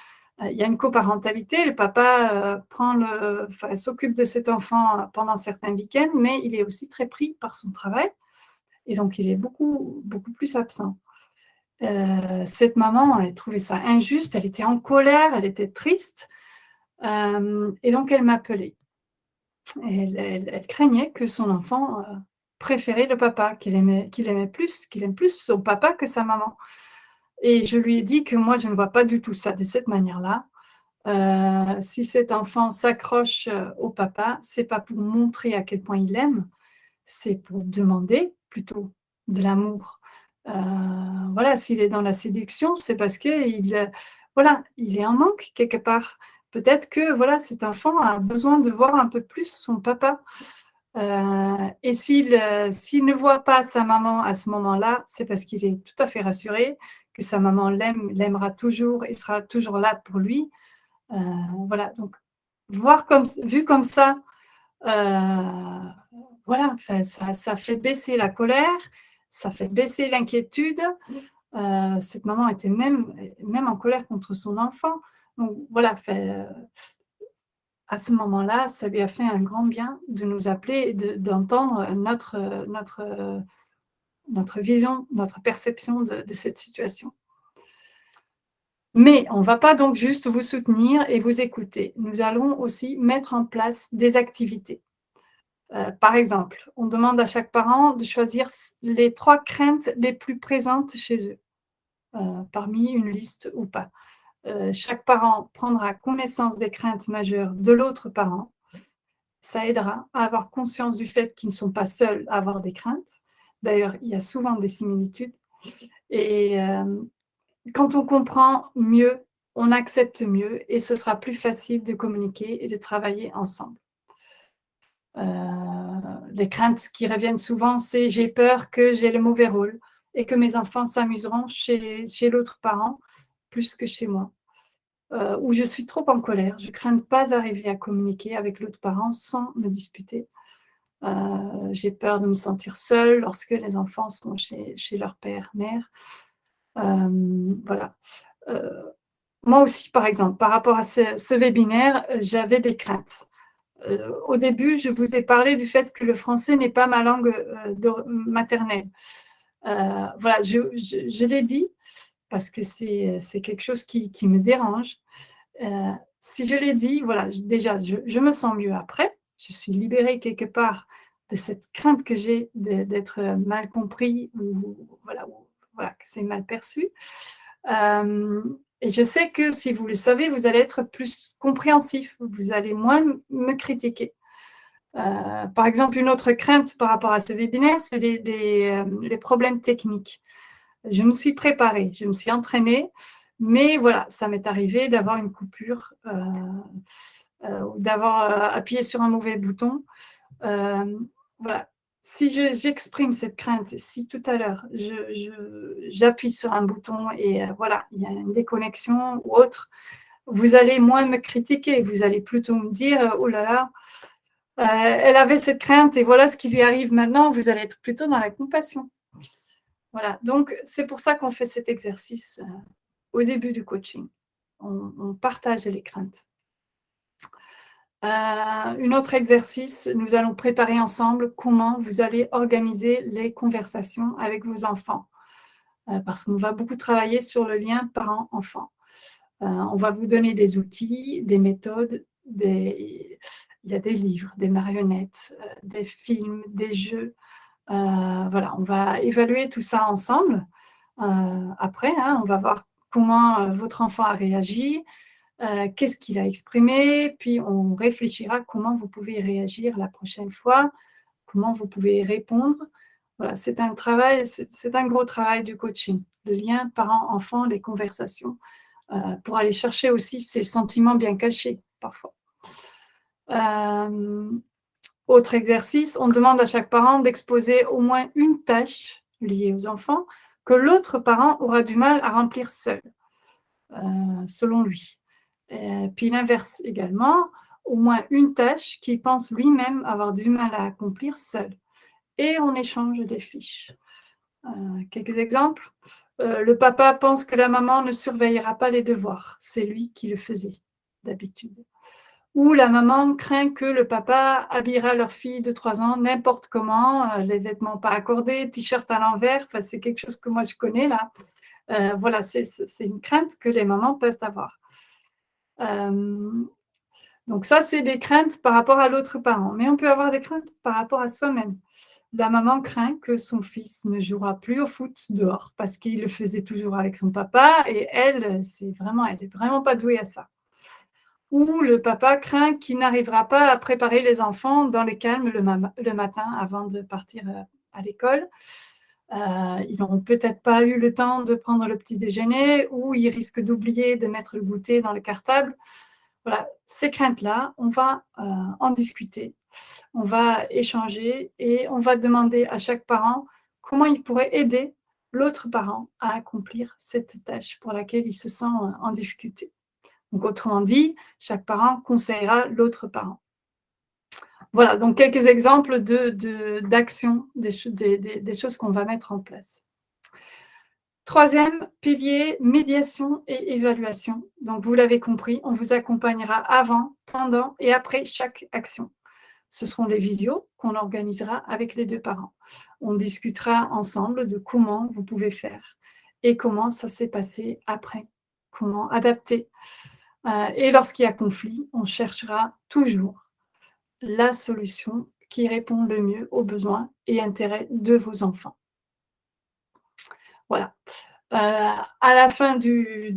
S1: il y a une coparentalité, le papa s'occupe de cet enfant pendant certains week-ends, mais il est aussi très pris par son travail et donc il est beaucoup, beaucoup plus absent. Cette maman, elle trouvait ça injuste, elle était en colère, elle était triste et donc elle m'appelait. Et elle craignait que son enfant préférait le papa, qu'il aime plus son papa que sa maman. Et je lui ai dit que moi, je ne vois pas du tout ça de cette manière-là. Si cet enfant s'accroche au papa, c'est pas pour montrer à quel point il l'aime, c'est pour demander plutôt de l'amour. Heu, voilà, s'il est dans la séduction, c'est parce qu'il, voilà, il est en manque quelque part. Peut-être que, voilà, cet enfant a besoin de voir un peu plus son papa. Et s'il ne voit pas sa maman à ce moment-là, c'est parce qu'il est tout à fait rassuré que sa maman l'aimera toujours et sera toujours là pour lui. Heu, voilà, donc vu comme ça, heu, voilà, enfin ça fait baisser la colère, ça fait baisser l'inquiétude. Cette maman était même en colère contre son enfant. Donc voilà, enfin, à ce moment-là, ça lui a fait un grand bien de nous appeler et d'entendre notre vision, notre perception de cette situation. Mais on ne va pas donc juste vous soutenir et vous écouter. Nous allons aussi mettre en place des activités. Par exemple, on demande à chaque parent de choisir les 3 craintes les plus présentes chez eux, parmi une liste ou pas. Chaque parent prendra connaissance des craintes majeures de l'autre parent. Ça aidera à avoir conscience du fait qu'ils ne sont pas seuls à avoir des craintes. D'ailleurs, il y a souvent des similitudes. Et quand on comprend mieux, on accepte mieux et ce sera plus facile de communiquer et de travailler ensemble. Les craintes qui reviennent souvent, c'est: j'ai peur que j'ai le mauvais rôle et que mes enfants s'amuseront chez l'autre parent plus que chez moi. Ou je suis trop en colère, je crains de pas arriver à communiquer avec l'autre parent sans me disputer. J'ai peur de me sentir seule lorsque les enfants sont chez leur père, mère. Voilà. Heu, Moi aussi, par exemple, par rapport à ce webinaire, j'avais des craintes. Au début, je vous ai parlé du fait que le français n'est pas ma langue, maternelle. Voilà, je l'ai dit parce que c'est quelque chose qui me dérange. Heu, Si je l'ai dit, voilà, déjà, je me sens mieux après. Je suis libérée quelque part de cette crainte que j'ai d'être mal compris ou voilà, que c'est mal perçu. Et je sais que si vous le savez, vous allez être plus compréhensif, vous allez moins me critiquer. Par exemple, une autre crainte par rapport à ce webinaire, c'est les problèmes techniques. Je me suis préparée, je me suis entraînée, mais voilà, ça m'est arrivé d'avoir une coupure, d'avoir appuyé sur un mauvais bouton. Voilà, si j'exprime cette crainte, si tout à l'heure j'appuie sur un bouton et voilà, il y a une déconnexion ou autre, vous allez moins me critiquer, vous allez plutôt me dire: «Oh là là, elle avait cette crainte et voilà ce qui lui arrive maintenant», vous allez être plutôt dans la compassion. Voilà, donc c'est pour ça qu'on fait cet exercice, au début du coaching. On partage les craintes. Un autre exercice, nous allons préparer ensemble comment vous allez organiser les conversations avec vos enfants, parce qu'on va beaucoup travailler sur le lien parent-enfant. On va vous donner des outils, des méthodes, il y a des livres, des marionnettes, des films, des jeux. Voilà, on va évaluer tout ça ensemble. Après, hein, on va voir comment, votre enfant a réagi, qu'est-ce qu'il a exprimé, puis on réfléchira comment vous pouvez réagir la prochaine fois, comment vous pouvez répondre. Voilà, c'est un gros travail du coaching, le lien parent-enfant, les conversations, pour aller chercher aussi ces sentiments bien cachés, parfois. Hem, Autre exercice, on demande à chaque parent d'exposer au moins une tâche liée aux enfants que l'autre parent aura du mal à remplir seul, selon lui. Puis l'inverse également, au moins une tâche qu'il pense lui-même avoir du mal à accomplir seul. Et on échange des fiches. Quelques exemples. Le papa pense que la maman ne surveillera pas les devoirs. C'est lui qui le faisait d'habitude. Ou la maman craint que le papa habillera leur fille de 3 ans n'importe comment, les vêtements pas accordés, t-shirt à l'envers, enfin, c'est quelque chose que moi je connais là. Voilà, c'est une crainte que les mamans peuvent avoir. Euh, Donc ça, c'est des craintes par rapport à l'autre parent. Mais on peut avoir des craintes par rapport à soi-même. La maman craint que son fils ne jouera plus au foot dehors parce qu'il le faisait toujours avec son papa et elle est vraiment pas douée à ça. Ou le papa craint qu'il n'arrivera pas à préparer les enfants dans le calme le matin avant de partir à l'école. Ils n'auront peut-être pas eu le temps de prendre le petit déjeuner ou ils risquent d'oublier de mettre le goûter dans le cartable. Voilà, ces craintes-là, on va en discuter, on va échanger et on va demander à chaque parent comment il pourrait aider l'autre parent à accomplir cette tâche pour laquelle il se sent en difficulté. Donc, autrement dit, chaque parent conseillera l'autre parent. Voilà, donc quelques exemples d'actions, des choses qu'on va mettre en place. Troisième pilier, médiation et évaluation. Donc, vous l'avez compris, on vous accompagnera avant, pendant et après chaque action. Ce seront les visios qu'on organisera avec les deux parents. On discutera ensemble de comment vous pouvez faire et comment ça s'est passé après, comment adapter. Et lorsqu'il y a conflit, on cherchera toujours la solution qui répond le mieux aux besoins et intérêts de vos enfants. Voilà. À la fin de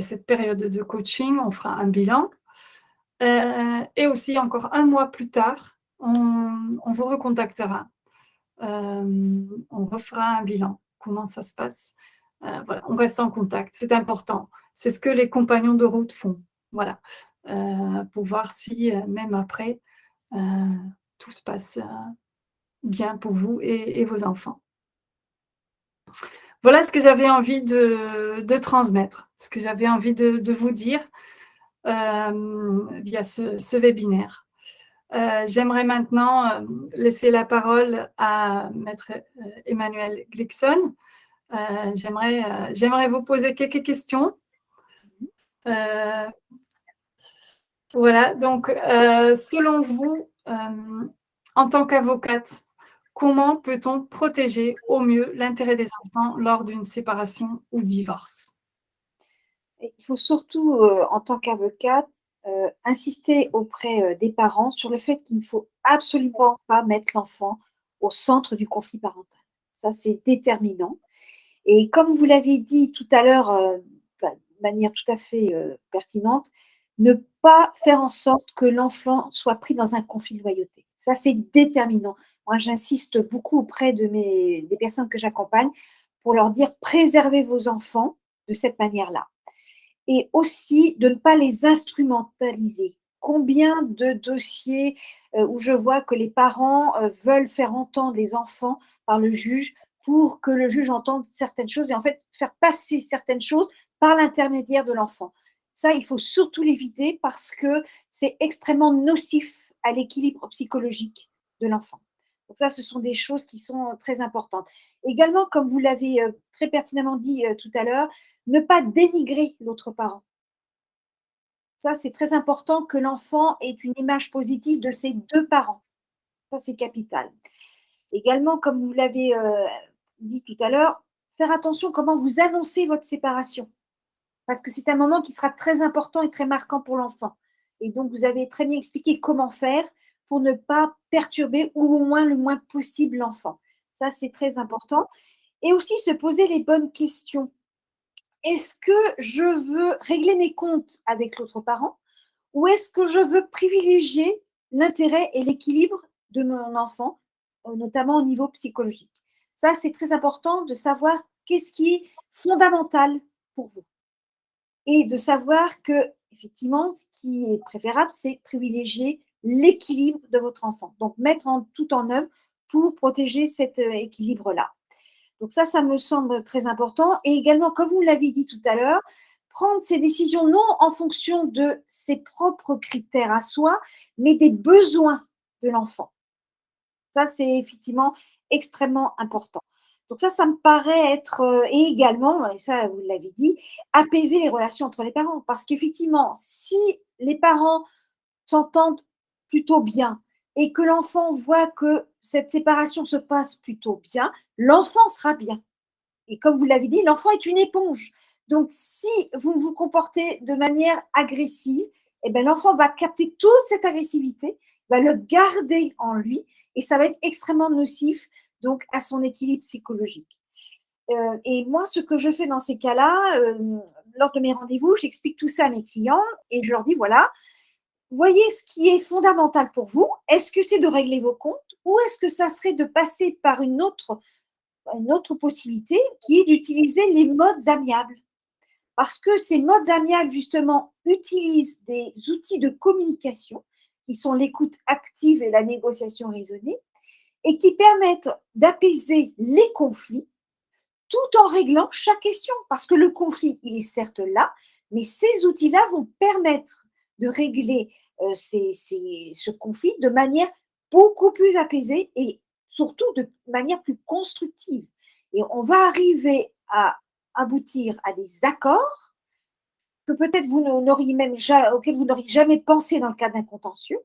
S1: cette période de coaching, on fera un bilan. Et aussi, encore un mois plus tard, on vous recontactera. On refera un bilan. Comment ça se passe? Voilà, on reste en contact. C'est important. C'est ce que les compagnons de route font. Voilà. Pour voir si, même après, tout se passe bien pour vous et vos enfants. Voilà ce que j'avais envie de transmettre, ce que j'avais envie de vous dire via ce webinaire. J'aimerais maintenant laisser la parole à Maître Emmanuel Glickson. J'aimerais vous poser quelques questions. Voilà, donc selon vous, en tant qu'avocate, comment peut-on protéger au mieux l'intérêt des enfants lors d'une séparation ou divorce?
S2: Il faut surtout, en tant qu'avocate, insister auprès des parents sur le fait qu'il ne faut absolument pas mettre l'enfant au centre du conflit parental. Ça, c'est déterminant. Et comme vous l'avez dit tout à l'heure, de manière tout à fait pertinente, ne pas faire en sorte que l'enfant soit pris dans un conflit de loyauté. Ça, c'est déterminant. Moi, j'insiste beaucoup auprès des personnes que j'accompagne pour leur dire préservez vos enfants de cette manière-là. Et aussi de ne pas les instrumentaliser. Combien de dossiers où je vois que les parents veulent faire entendre les enfants par le juge pour que le juge entende certaines choses et en fait faire passer certaines choses par l'intermédiaire de l'enfant. Ça, il faut surtout l'éviter parce que c'est extrêmement nocif à l'équilibre psychologique de l'enfant. Donc ça, ce sont des choses qui sont très importantes. Également, comme vous l'avez très pertinemment dit tout à l'heure, ne pas dénigrer l'autre parent. Ça, c'est très important que l'enfant ait une image positive de ses deux parents. Ça, c'est capital. Également, comme vous l'avez dit tout à l'heure, faire attention comment vous annoncez votre séparation. Parce que c'est un moment qui sera très important et très marquant pour l'enfant. Et donc, vous avez très bien expliqué comment faire pour ne pas perturber ou au moins le moins possible l'enfant. Ça, c'est très important. Et aussi se poser les bonnes questions. Est-ce que je veux régler mes comptes avec l'autre parent ou est-ce que je veux privilégier l'intérêt et l'équilibre de mon enfant, notamment au niveau psychologique? Ça, c'est très important de savoir qu'est-ce qui est fondamental pour vous et de savoir que, effectivement, ce qui est préférable, c'est privilégier l'équilibre de votre enfant. Donc, mettre tout en œuvre pour protéger cet équilibre-là. Donc ça me semble très important. Et également, comme vous l'avez dit tout à l'heure, prendre ses décisions non en fonction de ses propres critères à soi, mais des besoins de l'enfant. Ça, c'est effectivement extrêmement important. Donc ça me paraît être, et également, et ça vous l'avez dit, apaiser les relations entre les parents. Parce qu'effectivement, si les parents s'entendent plutôt bien et que l'enfant voit que cette séparation se passe plutôt bien, l'enfant sera bien. Et comme vous l'avez dit, l'enfant est une éponge. Donc, si vous vous comportez de manière agressive, eh ben, l'enfant va capter toute cette agressivité, va le garder en lui et ça va être extrêmement nocif donc à son équilibre psychologique. Et moi, ce que je fais dans ces cas-là, lors de mes rendez-vous, j'explique tout ça à mes clients et je leur dis, voilà, voyez ce qui est fondamental pour vous. Est-ce que c'est de régler vos comptes ou est-ce que ça serait de passer par une autre possibilité qui est d'utiliser les modes amiables? Parce que ces modes amiables, justement, utilisent des outils de communication qui sont l'écoute active et la négociation raisonnée et qui permettent d'apaiser les conflits tout en réglant chaque question. Parce que le conflit, il est certes là, mais ces outils-là vont permettre de régler ce conflit de manière beaucoup plus apaisée et surtout de manière plus constructive. Et on va arriver à aboutir à des accords que peut-être vous n'auriez même auxquels vous n'auriez jamais pensé dans le cadre d'un contentieux,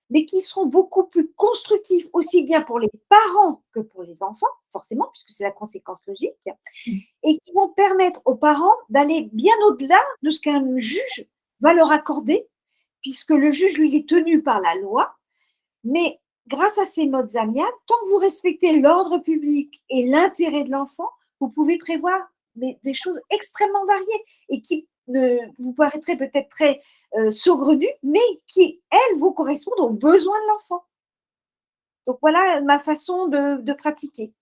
S2: mais qui seront beaucoup plus constructifs, aussi bien pour les parents que pour les enfants, forcément, puisque c'est la conséquence logique, et qui vont permettre aux parents d'aller bien au-delà de ce qu'un juge va leur accorder, puisque le juge, lui, est tenu par la loi, mais grâce à ces modes amiables, tant que vous respectez l'ordre public et l'intérêt de l'enfant, vous pouvez prévoir des choses extrêmement variées et qui vous paraîtraient peut-être très saugrenues, mais qui, elles, vous correspondent aux besoins de l'enfant. Donc voilà ma façon de pratiquer.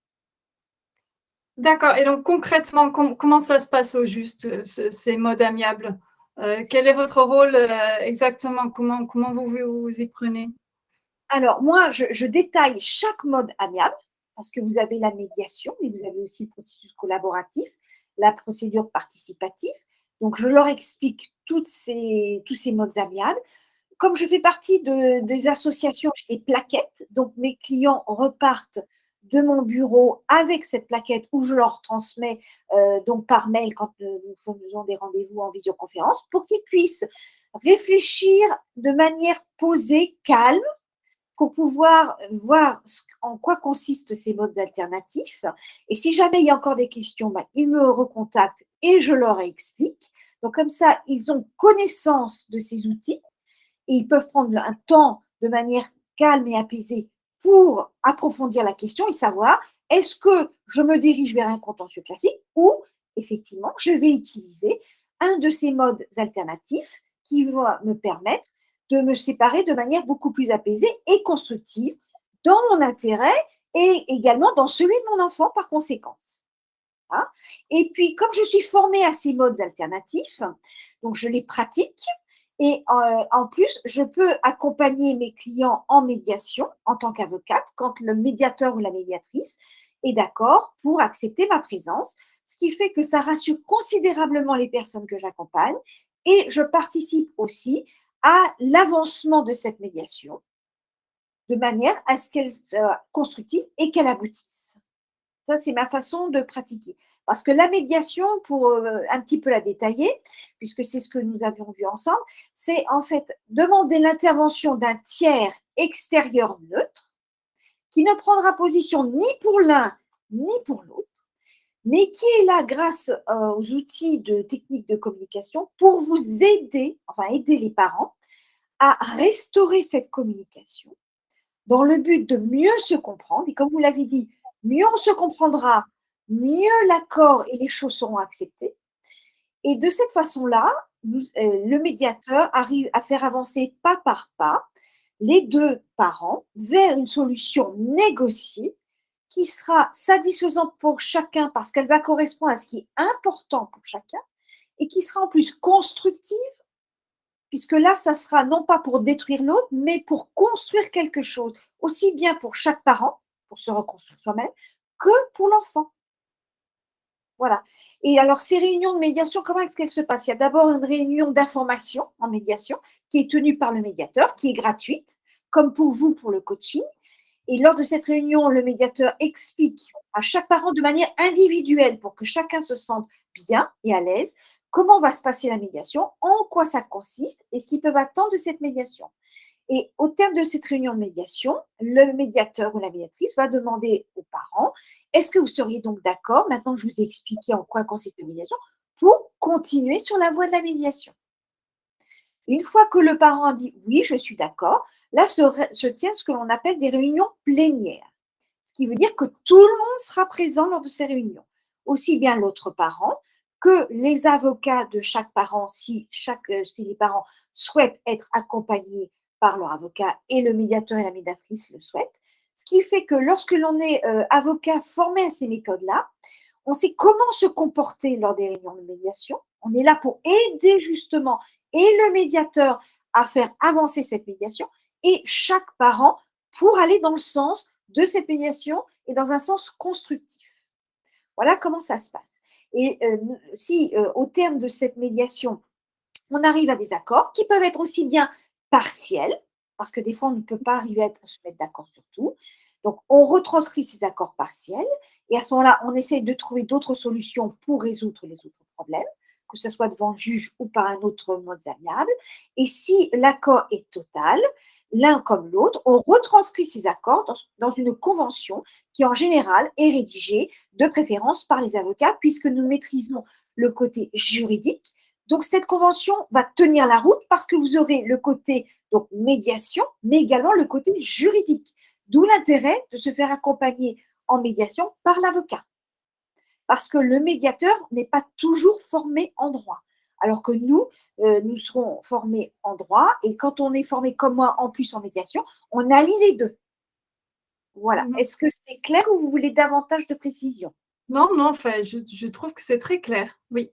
S1: D'accord. Et donc concrètement, comment ça se passe au juste, ces modes amiables? Quel est votre rôle exactement? Comment vous vous y prenez?
S2: Alors moi, je détaille chaque mode amiable parce que vous avez la médiation, mais vous avez aussi le processus collaboratif, la procédure participative. Donc je leur explique tous ces modes amiables. Comme je fais partie des associations, j'ai des plaquettes, donc mes clients repartent de mon bureau avec cette plaquette où je leur transmets donc par mail quand nous faisons des rendez-vous en visioconférence pour qu'ils puissent réfléchir de manière posée, calme, pour pouvoir voir en quoi consistent ces modes alternatifs. Et si jamais il y a encore des questions, ben, ils me recontactent et je leur explique. Donc comme ça, ils ont connaissance de ces outils et ils peuvent prendre un temps de manière calme et apaisée pour approfondir la question et savoir est-ce que je me dirige vers un contentieux classique ou effectivement je vais utiliser un de ces modes alternatifs qui va me permettre de me séparer de manière beaucoup plus apaisée et constructive dans mon intérêt et également dans celui de mon enfant par conséquence. Hein. Et puis, comme je suis formée à ces modes alternatifs, donc je les pratique et en plus, je peux accompagner mes clients en médiation en tant qu'avocate quand le médiateur ou la médiatrice est d'accord pour accepter ma présence, ce qui fait que ça rassure considérablement les personnes que j'accompagne et je participe aussi à l'avancement de cette médiation de manière à ce qu'elle soit constructive et qu'elle aboutisse. Ça, c'est ma façon de pratiquer. Parce que la médiation, pour un petit peu la détailler, puisque c'est ce que nous avions vu ensemble, c'est en fait demander l'intervention d'un tiers extérieur neutre qui ne prendra position ni pour l'un ni pour l'autre, mais qui est là grâce aux outils de techniques de communication pour vous aider, enfin aider les parents à restaurer cette communication dans le but de mieux se comprendre. Et comme vous l'avez dit, mieux on se comprendra, mieux l'accord et les choses seront acceptées. Et de cette façon-là, le médiateur arrive à faire avancer pas par pas les deux parents vers une solution négociée qui sera satisfaisante pour chacun parce qu'elle va correspondre à ce qui est important pour chacun et qui sera en plus constructive puisque là, ça sera non pas pour détruire l'autre, mais pour construire quelque chose, aussi bien pour chaque parent, pour se reconstruire soi-même, que pour l'enfant. Voilà. Et alors, ces réunions de médiation, comment est-ce qu'elles se passent? Il y a d'abord une réunion d'information en médiation qui est tenue par le médiateur, qui est gratuite, comme pour vous, pour le coaching. Et lors de cette réunion, le médiateur explique à chaque parent de manière individuelle pour que chacun se sente bien et à l'aise comment va se passer la médiation, en quoi ça consiste et ce qu'ils peuvent attendre de cette médiation. Et au terme de cette réunion de médiation, le médiateur ou la médiatrice va demander aux parents, est-ce que vous seriez donc d'accord, maintenant que je vous ai expliqué en quoi consiste la médiation, pour continuer sur la voie de la médiation? Une fois que le parent a dit oui, je suis d'accord, là se tiennent ce que l'on appelle des réunions plénières. Ce qui veut dire que tout le monde sera présent lors de ces réunions. Aussi bien l'autre parent que les avocats de chaque parent, si les parents souhaitent être accompagnés par leur avocat et le médiateur et la médiatrice le souhaitent. Ce qui fait que lorsque l'on est avocat formé à ces méthodes-là, on sait comment se comporter lors des réunions de médiation. On est là pour aider justement et le médiateur à faire avancer cette médiation et chaque parent pour aller dans le sens de cette médiation et dans un sens constructif. Voilà comment ça se passe. Et si au terme de cette médiation, on arrive à des accords qui peuvent être aussi bien partiels, parce que des fois on ne peut pas arriver à se mettre d'accord sur tout. Donc on retranscrit ces accords partiels et à ce moment-là, on essaye de trouver d'autres solutions pour résoudre les autres problèmes, que ce soit devant le juge ou par un autre mode amiable. Et si l'accord est total, l'un comme l'autre, on retranscrit ces accords dans une convention qui en général est rédigée de préférence par les avocats puisque nous maîtrisons le côté juridique. Donc, cette convention va tenir la route parce que vous aurez le côté donc, médiation, mais également le côté juridique. D'où l'intérêt de se faire accompagner en médiation par l'avocat. Parce que le médiateur n'est pas toujours formé en droit. Alors que nous serons formés en droit et quand on est formé comme moi en plus en médiation, on allie les deux. Voilà.
S1: Mhm.
S2: Est-ce que c'est clair ou vous voulez davantage de précision?
S1: Non, non, enfin, je trouve que c'est très clair, oui.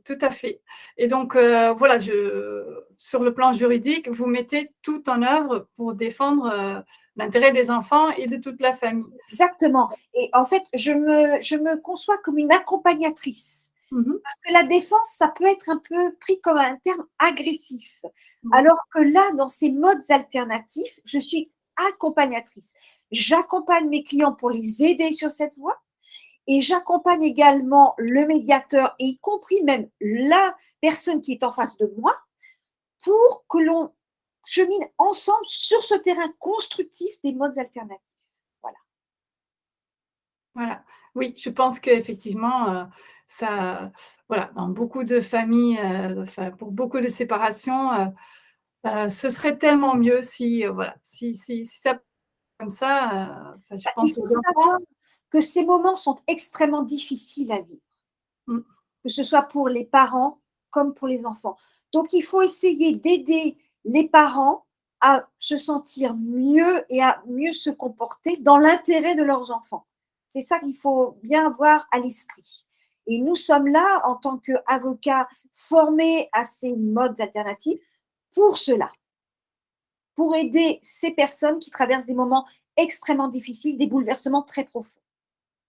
S1: Tout à fait. Et donc, voilà, sur le plan juridique, vous mettez tout en œuvre pour défendre l'intérêt des enfants et de toute la famille.
S2: Exactement. Et en fait, je me conçois comme une accompagnatrice.
S1: Mhm.
S2: Parce que la défense, ça peut être un peu pris comme un terme agressif.
S1: Oui.
S2: Alors que là, dans ces modes alternatifs, je suis accompagnatrice. J'accompagne mes clients pour les aider sur cette voie et j'accompagne également le médiateur et y compris même la personne qui est en face de moi pour que l'on chemine ensemble sur ce terrain constructif des modes alternatifs. Voilà.
S1: Voilà. Oui, je pense qu'effectivement, ça voilà, dans beaucoup de familles, enfin, pour beaucoup de séparations, ce serait tellement mieux si, voilà, si ça comme ça, enfin, je
S2: Il
S1: pense
S2: faut
S1: aux enfants.
S2: savoir que ces moments sont extrêmement difficiles à vivre,
S1: Mmh,
S2: que ce soit pour les parents comme pour les enfants. Donc, il faut essayer d'aider les parents à se sentir mieux et à mieux se comporter dans l'intérêt de leurs enfants. C'est ça qu'il faut bien avoir à l'esprit. Et nous sommes là en tant qu'avocats formés à ces modes alternatifs pour cela, pour aider ces personnes qui traversent des moments extrêmement difficiles, des bouleversements très profonds.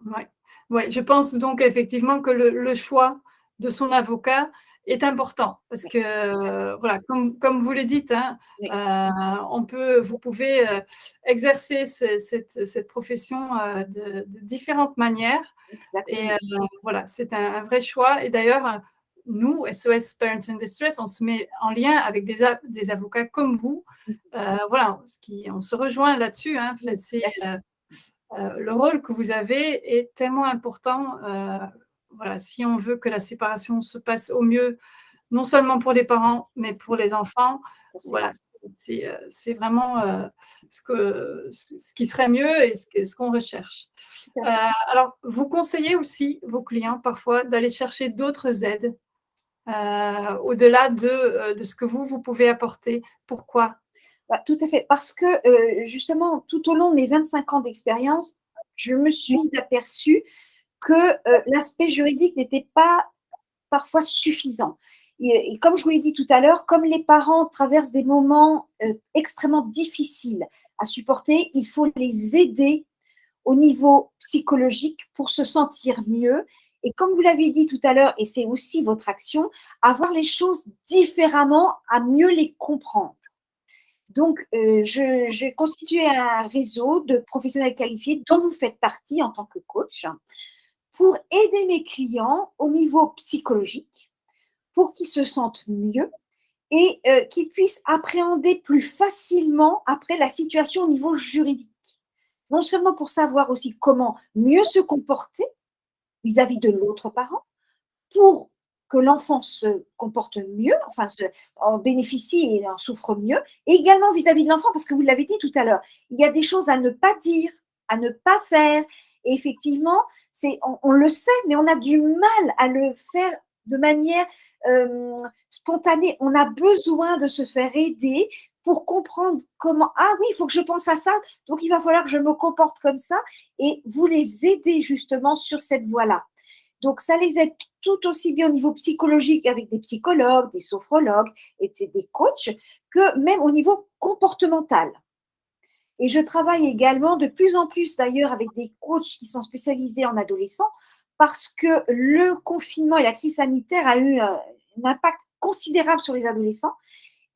S1: ouais. Ouais, je pense donc effectivement que le choix de son avocat est important parce
S2: Oui,
S1: que, voilà, comme vous le dites, hein,
S2: oui,
S1: vous pouvez, exercer cette profession, de différentes manières et
S2: exactement.
S1: voilà, c'est un vrai choix et d'ailleurs, nous, SOS Parents in Distress, on se met en lien avec des avocats comme vous, voilà, on se rejoint là-dessus, hein, enfin,
S2: Oui, d'accord.
S1: le rôle que vous avez est tellement important, voilà, si on veut que la séparation se passe au mieux, non seulement pour les parents, mais pour les enfants,
S2: Pour ces
S1: voilà,
S2: enfants,
S1: c'est vraiment, ce qui serait mieux et ce qu'on recherche.
S2: tout à fait.
S1: Alors, vous conseillez aussi vos clients parfois d'aller chercher d'autres aides, au-delà de ce que vous pouvez apporter. Pourquoi?
S2: Bah, tout à fait, parce que, justement, tout au long de mes 25 ans d'expérience, je me suis aperçue que, l'aspect juridique n'était pas parfois suffisant et comme je vous l'ai dit tout à l'heure, comme les parents traversent des moments, extrêmement difficiles à supporter, il faut les aider au niveau psychologique pour se sentir mieux et comme vous l'avez dit tout à l'heure et c'est aussi votre action, à voir les choses différemment, à mieux les comprendre. Donc, j'ai constitué un réseau de professionnels qualifiés dont vous faites partie en tant que coach pour aider mes clients au niveau psychologique, pour qu'ils se sentent mieux et qu'ils puissent appréhender plus facilement après la situation au niveau juridique. Non seulement pour savoir aussi comment mieux se comporter vis-à-vis de l'autre parent, pour que l'enfant se comporte mieux, enfin en bénéficie et en souffre mieux, et également vis-à-vis de l'enfant, parce que vous l'avez dit tout à l'heure, il y a des choses à ne pas dire, à ne pas faire. Et effectivement, on le sait, mais on a du mal à le faire de manière spontanée. On a besoin de se faire aider pour comprendre comment, ah oui, il faut que je pense à ça, donc il va falloir que je me comporte comme ça, et vous les aider justement sur cette voie-là. Donc, ça les aide tout aussi bien au niveau psychologique avec des psychologues, des sophrologues, et des coachs, que même au niveau comportemental. Et je travaille également de plus en plus d'ailleurs avec des coachs qui sont spécialisés en adolescents parce que le confinement et la crise sanitaire a eu un impact considérable sur les adolescents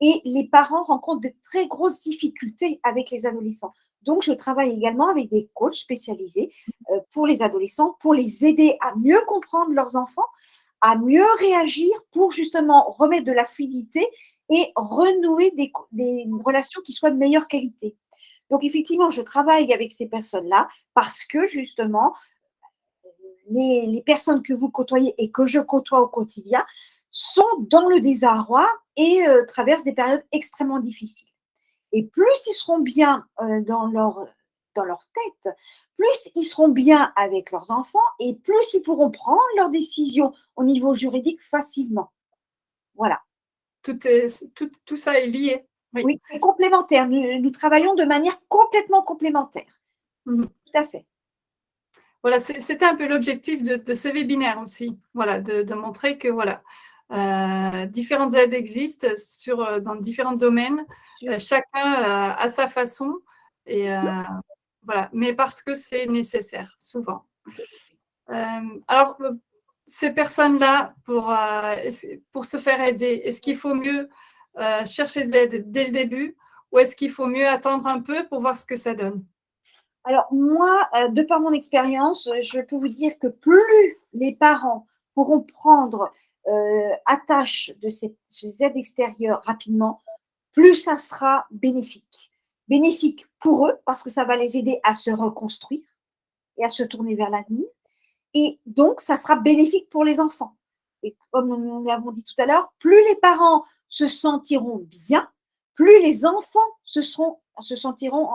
S2: et les parents rencontrent de très grosses difficultés avec les adolescents. Donc, je travaille également avec des coachs spécialisés pour les adolescents, pour les aider à mieux comprendre leurs enfants, à mieux réagir pour justement remettre de la fluidité et renouer des relations qui soient de meilleure qualité. Donc, effectivement, je travaille avec ces personnes-là parce que justement, les personnes que vous côtoyez et que je côtoie au quotidien sont dans le désarroi et traversent des périodes extrêmement difficiles. Et plus ils seront bien dans leur tête, plus ils seront bien avec leurs enfants et plus ils pourront prendre leurs décisions au niveau juridique facilement. Voilà.
S1: Tout ça est lié. Oui.
S2: Oui, c'est complémentaire. Nous travaillons de manière complètement complémentaire.
S1: Mmh.
S2: Tout à fait.
S1: Voilà, c'était un peu l'objectif de ce webinaire aussi. Voilà, de montrer que voilà, différentes aides existent dans différents domaines. Chacun a sa façon et voilà, mais parce que c'est nécessaire, souvent. Alors, ces personnes-là, pour se faire aider, est-ce qu'il faut mieux chercher de l'aide dès le début ou est-ce qu'il faut mieux attendre un peu pour voir ce que ça donne?
S2: Alors moi, de par mon expérience, je peux vous dire que plus les parents pourront prendre attache de ces aides extérieures rapidement, plus ça sera bénéfique. Bénéfique pour eux parce que ça va les aider à se reconstruire et à se tourner vers l'avenir. Et donc, ça sera bénéfique pour les enfants. Et comme nous l'avons dit tout à l'heure, plus les parents se sentiront bien, plus les enfants se sentiront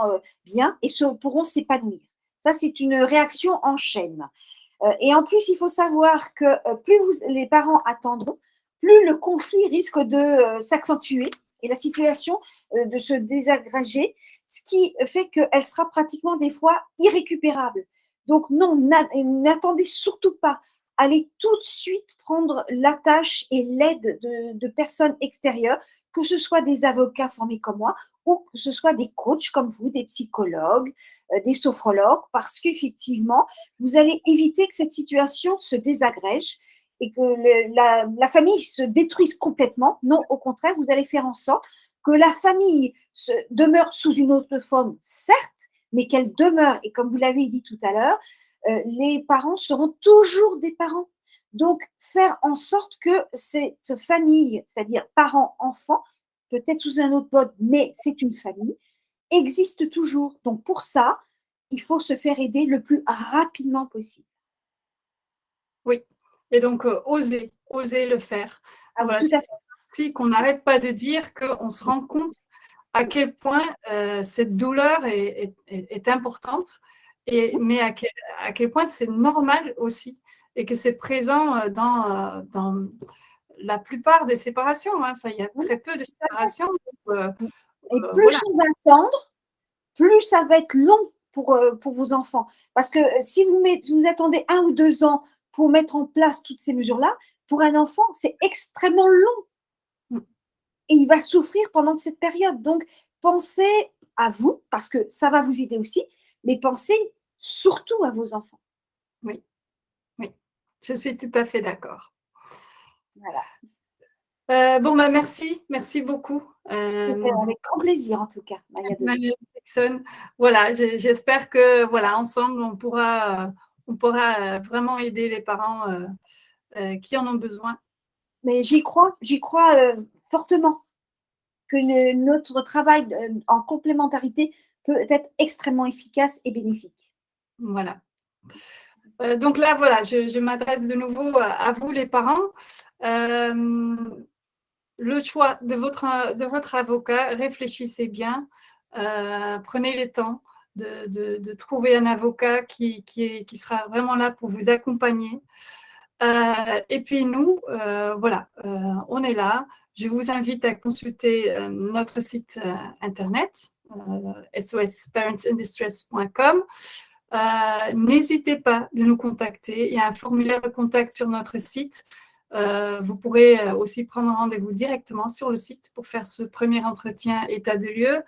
S2: bien et pourront s'épanouir. Ça, c'est une réaction en chaîne. Et en plus, il faut savoir que plus les parents attendront, plus le conflit risque de s'accentuer et la situation de se désagréger, ce qui fait qu'elle sera pratiquement des fois irrécupérable. Donc non, n'attendez surtout pas. Allez tout de suite prendre l'attache et l'aide de personnes extérieures, que ce soit des avocats formés comme moi ou que ce soit des coachs comme vous, des psychologues, des sophrologues, parce qu'effectivement, vous allez éviter que cette situation se désagrège et que la famille se détruise complètement. Non, au contraire, vous allez faire en sorte que la famille demeure sous une autre forme, certes, mais qu'elle demeure. Et comme vous l'avez dit tout à l'heure, les parents seront toujours des parents. Donc, faire en sorte que cette famille, c'est-à-dire parents-enfants, peut-être sous un autre mode, mais c'est une famille, existe toujours. Donc, pour ça, il faut se faire aider le plus rapidement possible.
S1: Oui, et donc oser le faire.
S2: Ah oui,
S1: Voilà,
S2: tout
S1: c'est
S2: à fait.
S1: aussi qu'on n'arrête pas de dire qu'on se rend compte à quel point cette douleur est importante, mais à quel point c'est normal aussi, et que c'est présent dans la plupart des séparations. Hein. Enfin, il y a
S2: Oui,
S1: très peu de
S2: tout à fait.
S1: séparations. Donc,
S2: Et
S1: voilà.
S2: plus on va attendre, plus ça va être long pour vos enfants. Parce que si vous attendez 1 ou 2 ans pour mettre en place toutes ces mesures-là, pour un enfant, c'est extrêmement long
S1: Mm.
S2: et il va souffrir pendant cette période. Donc, pensez à vous, parce que ça va vous aider aussi, mais pensez surtout à vos enfants.
S1: Oui, oui, je suis tout à fait d'accord.
S2: Voilà.
S1: Bon, bah, merci beaucoup.
S2: C'était avec grand plaisir, en tout cas, Maya Deleuze.
S1: Manuel Jackson. Voilà, j'espère que voilà, ensemble, on pourra vraiment aider les parents qui en ont besoin.
S2: Mais j'y crois fortement que notre travail en complémentarité peut être extrêmement efficace et bénéfique.
S1: Voilà. Donc là, voilà, je m'adresse de nouveau à vous, les parents. Le choix de votre avocat, réfléchissez bien, prenez le temps de trouver un avocat qui sera vraiment là pour vous accompagner. Et puis nous, voilà, on est là. Je vous invite à consulter notre site internet, sosparentsindistress.com. N'hésitez pas de nous contacter. Il y a un formulaire de contact sur notre site. Vous pourrez aussi prendre rendez-vous directement sur le site pour faire ce premier entretien état de lieu,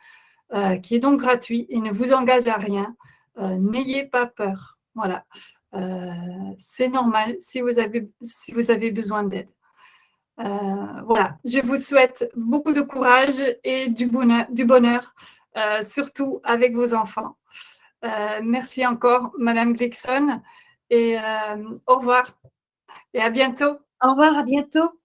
S1: qui est donc gratuit et ne vous engage à rien. N'ayez pas peur. Voilà. C'est normal si vous avez besoin d'aide. Voilà. Je vous souhaite beaucoup de courage et du bonheur, surtout avec vos enfants. Merci encore, Madame Glickson, et au revoir et à bientôt.
S2: Au revoir, à bientôt.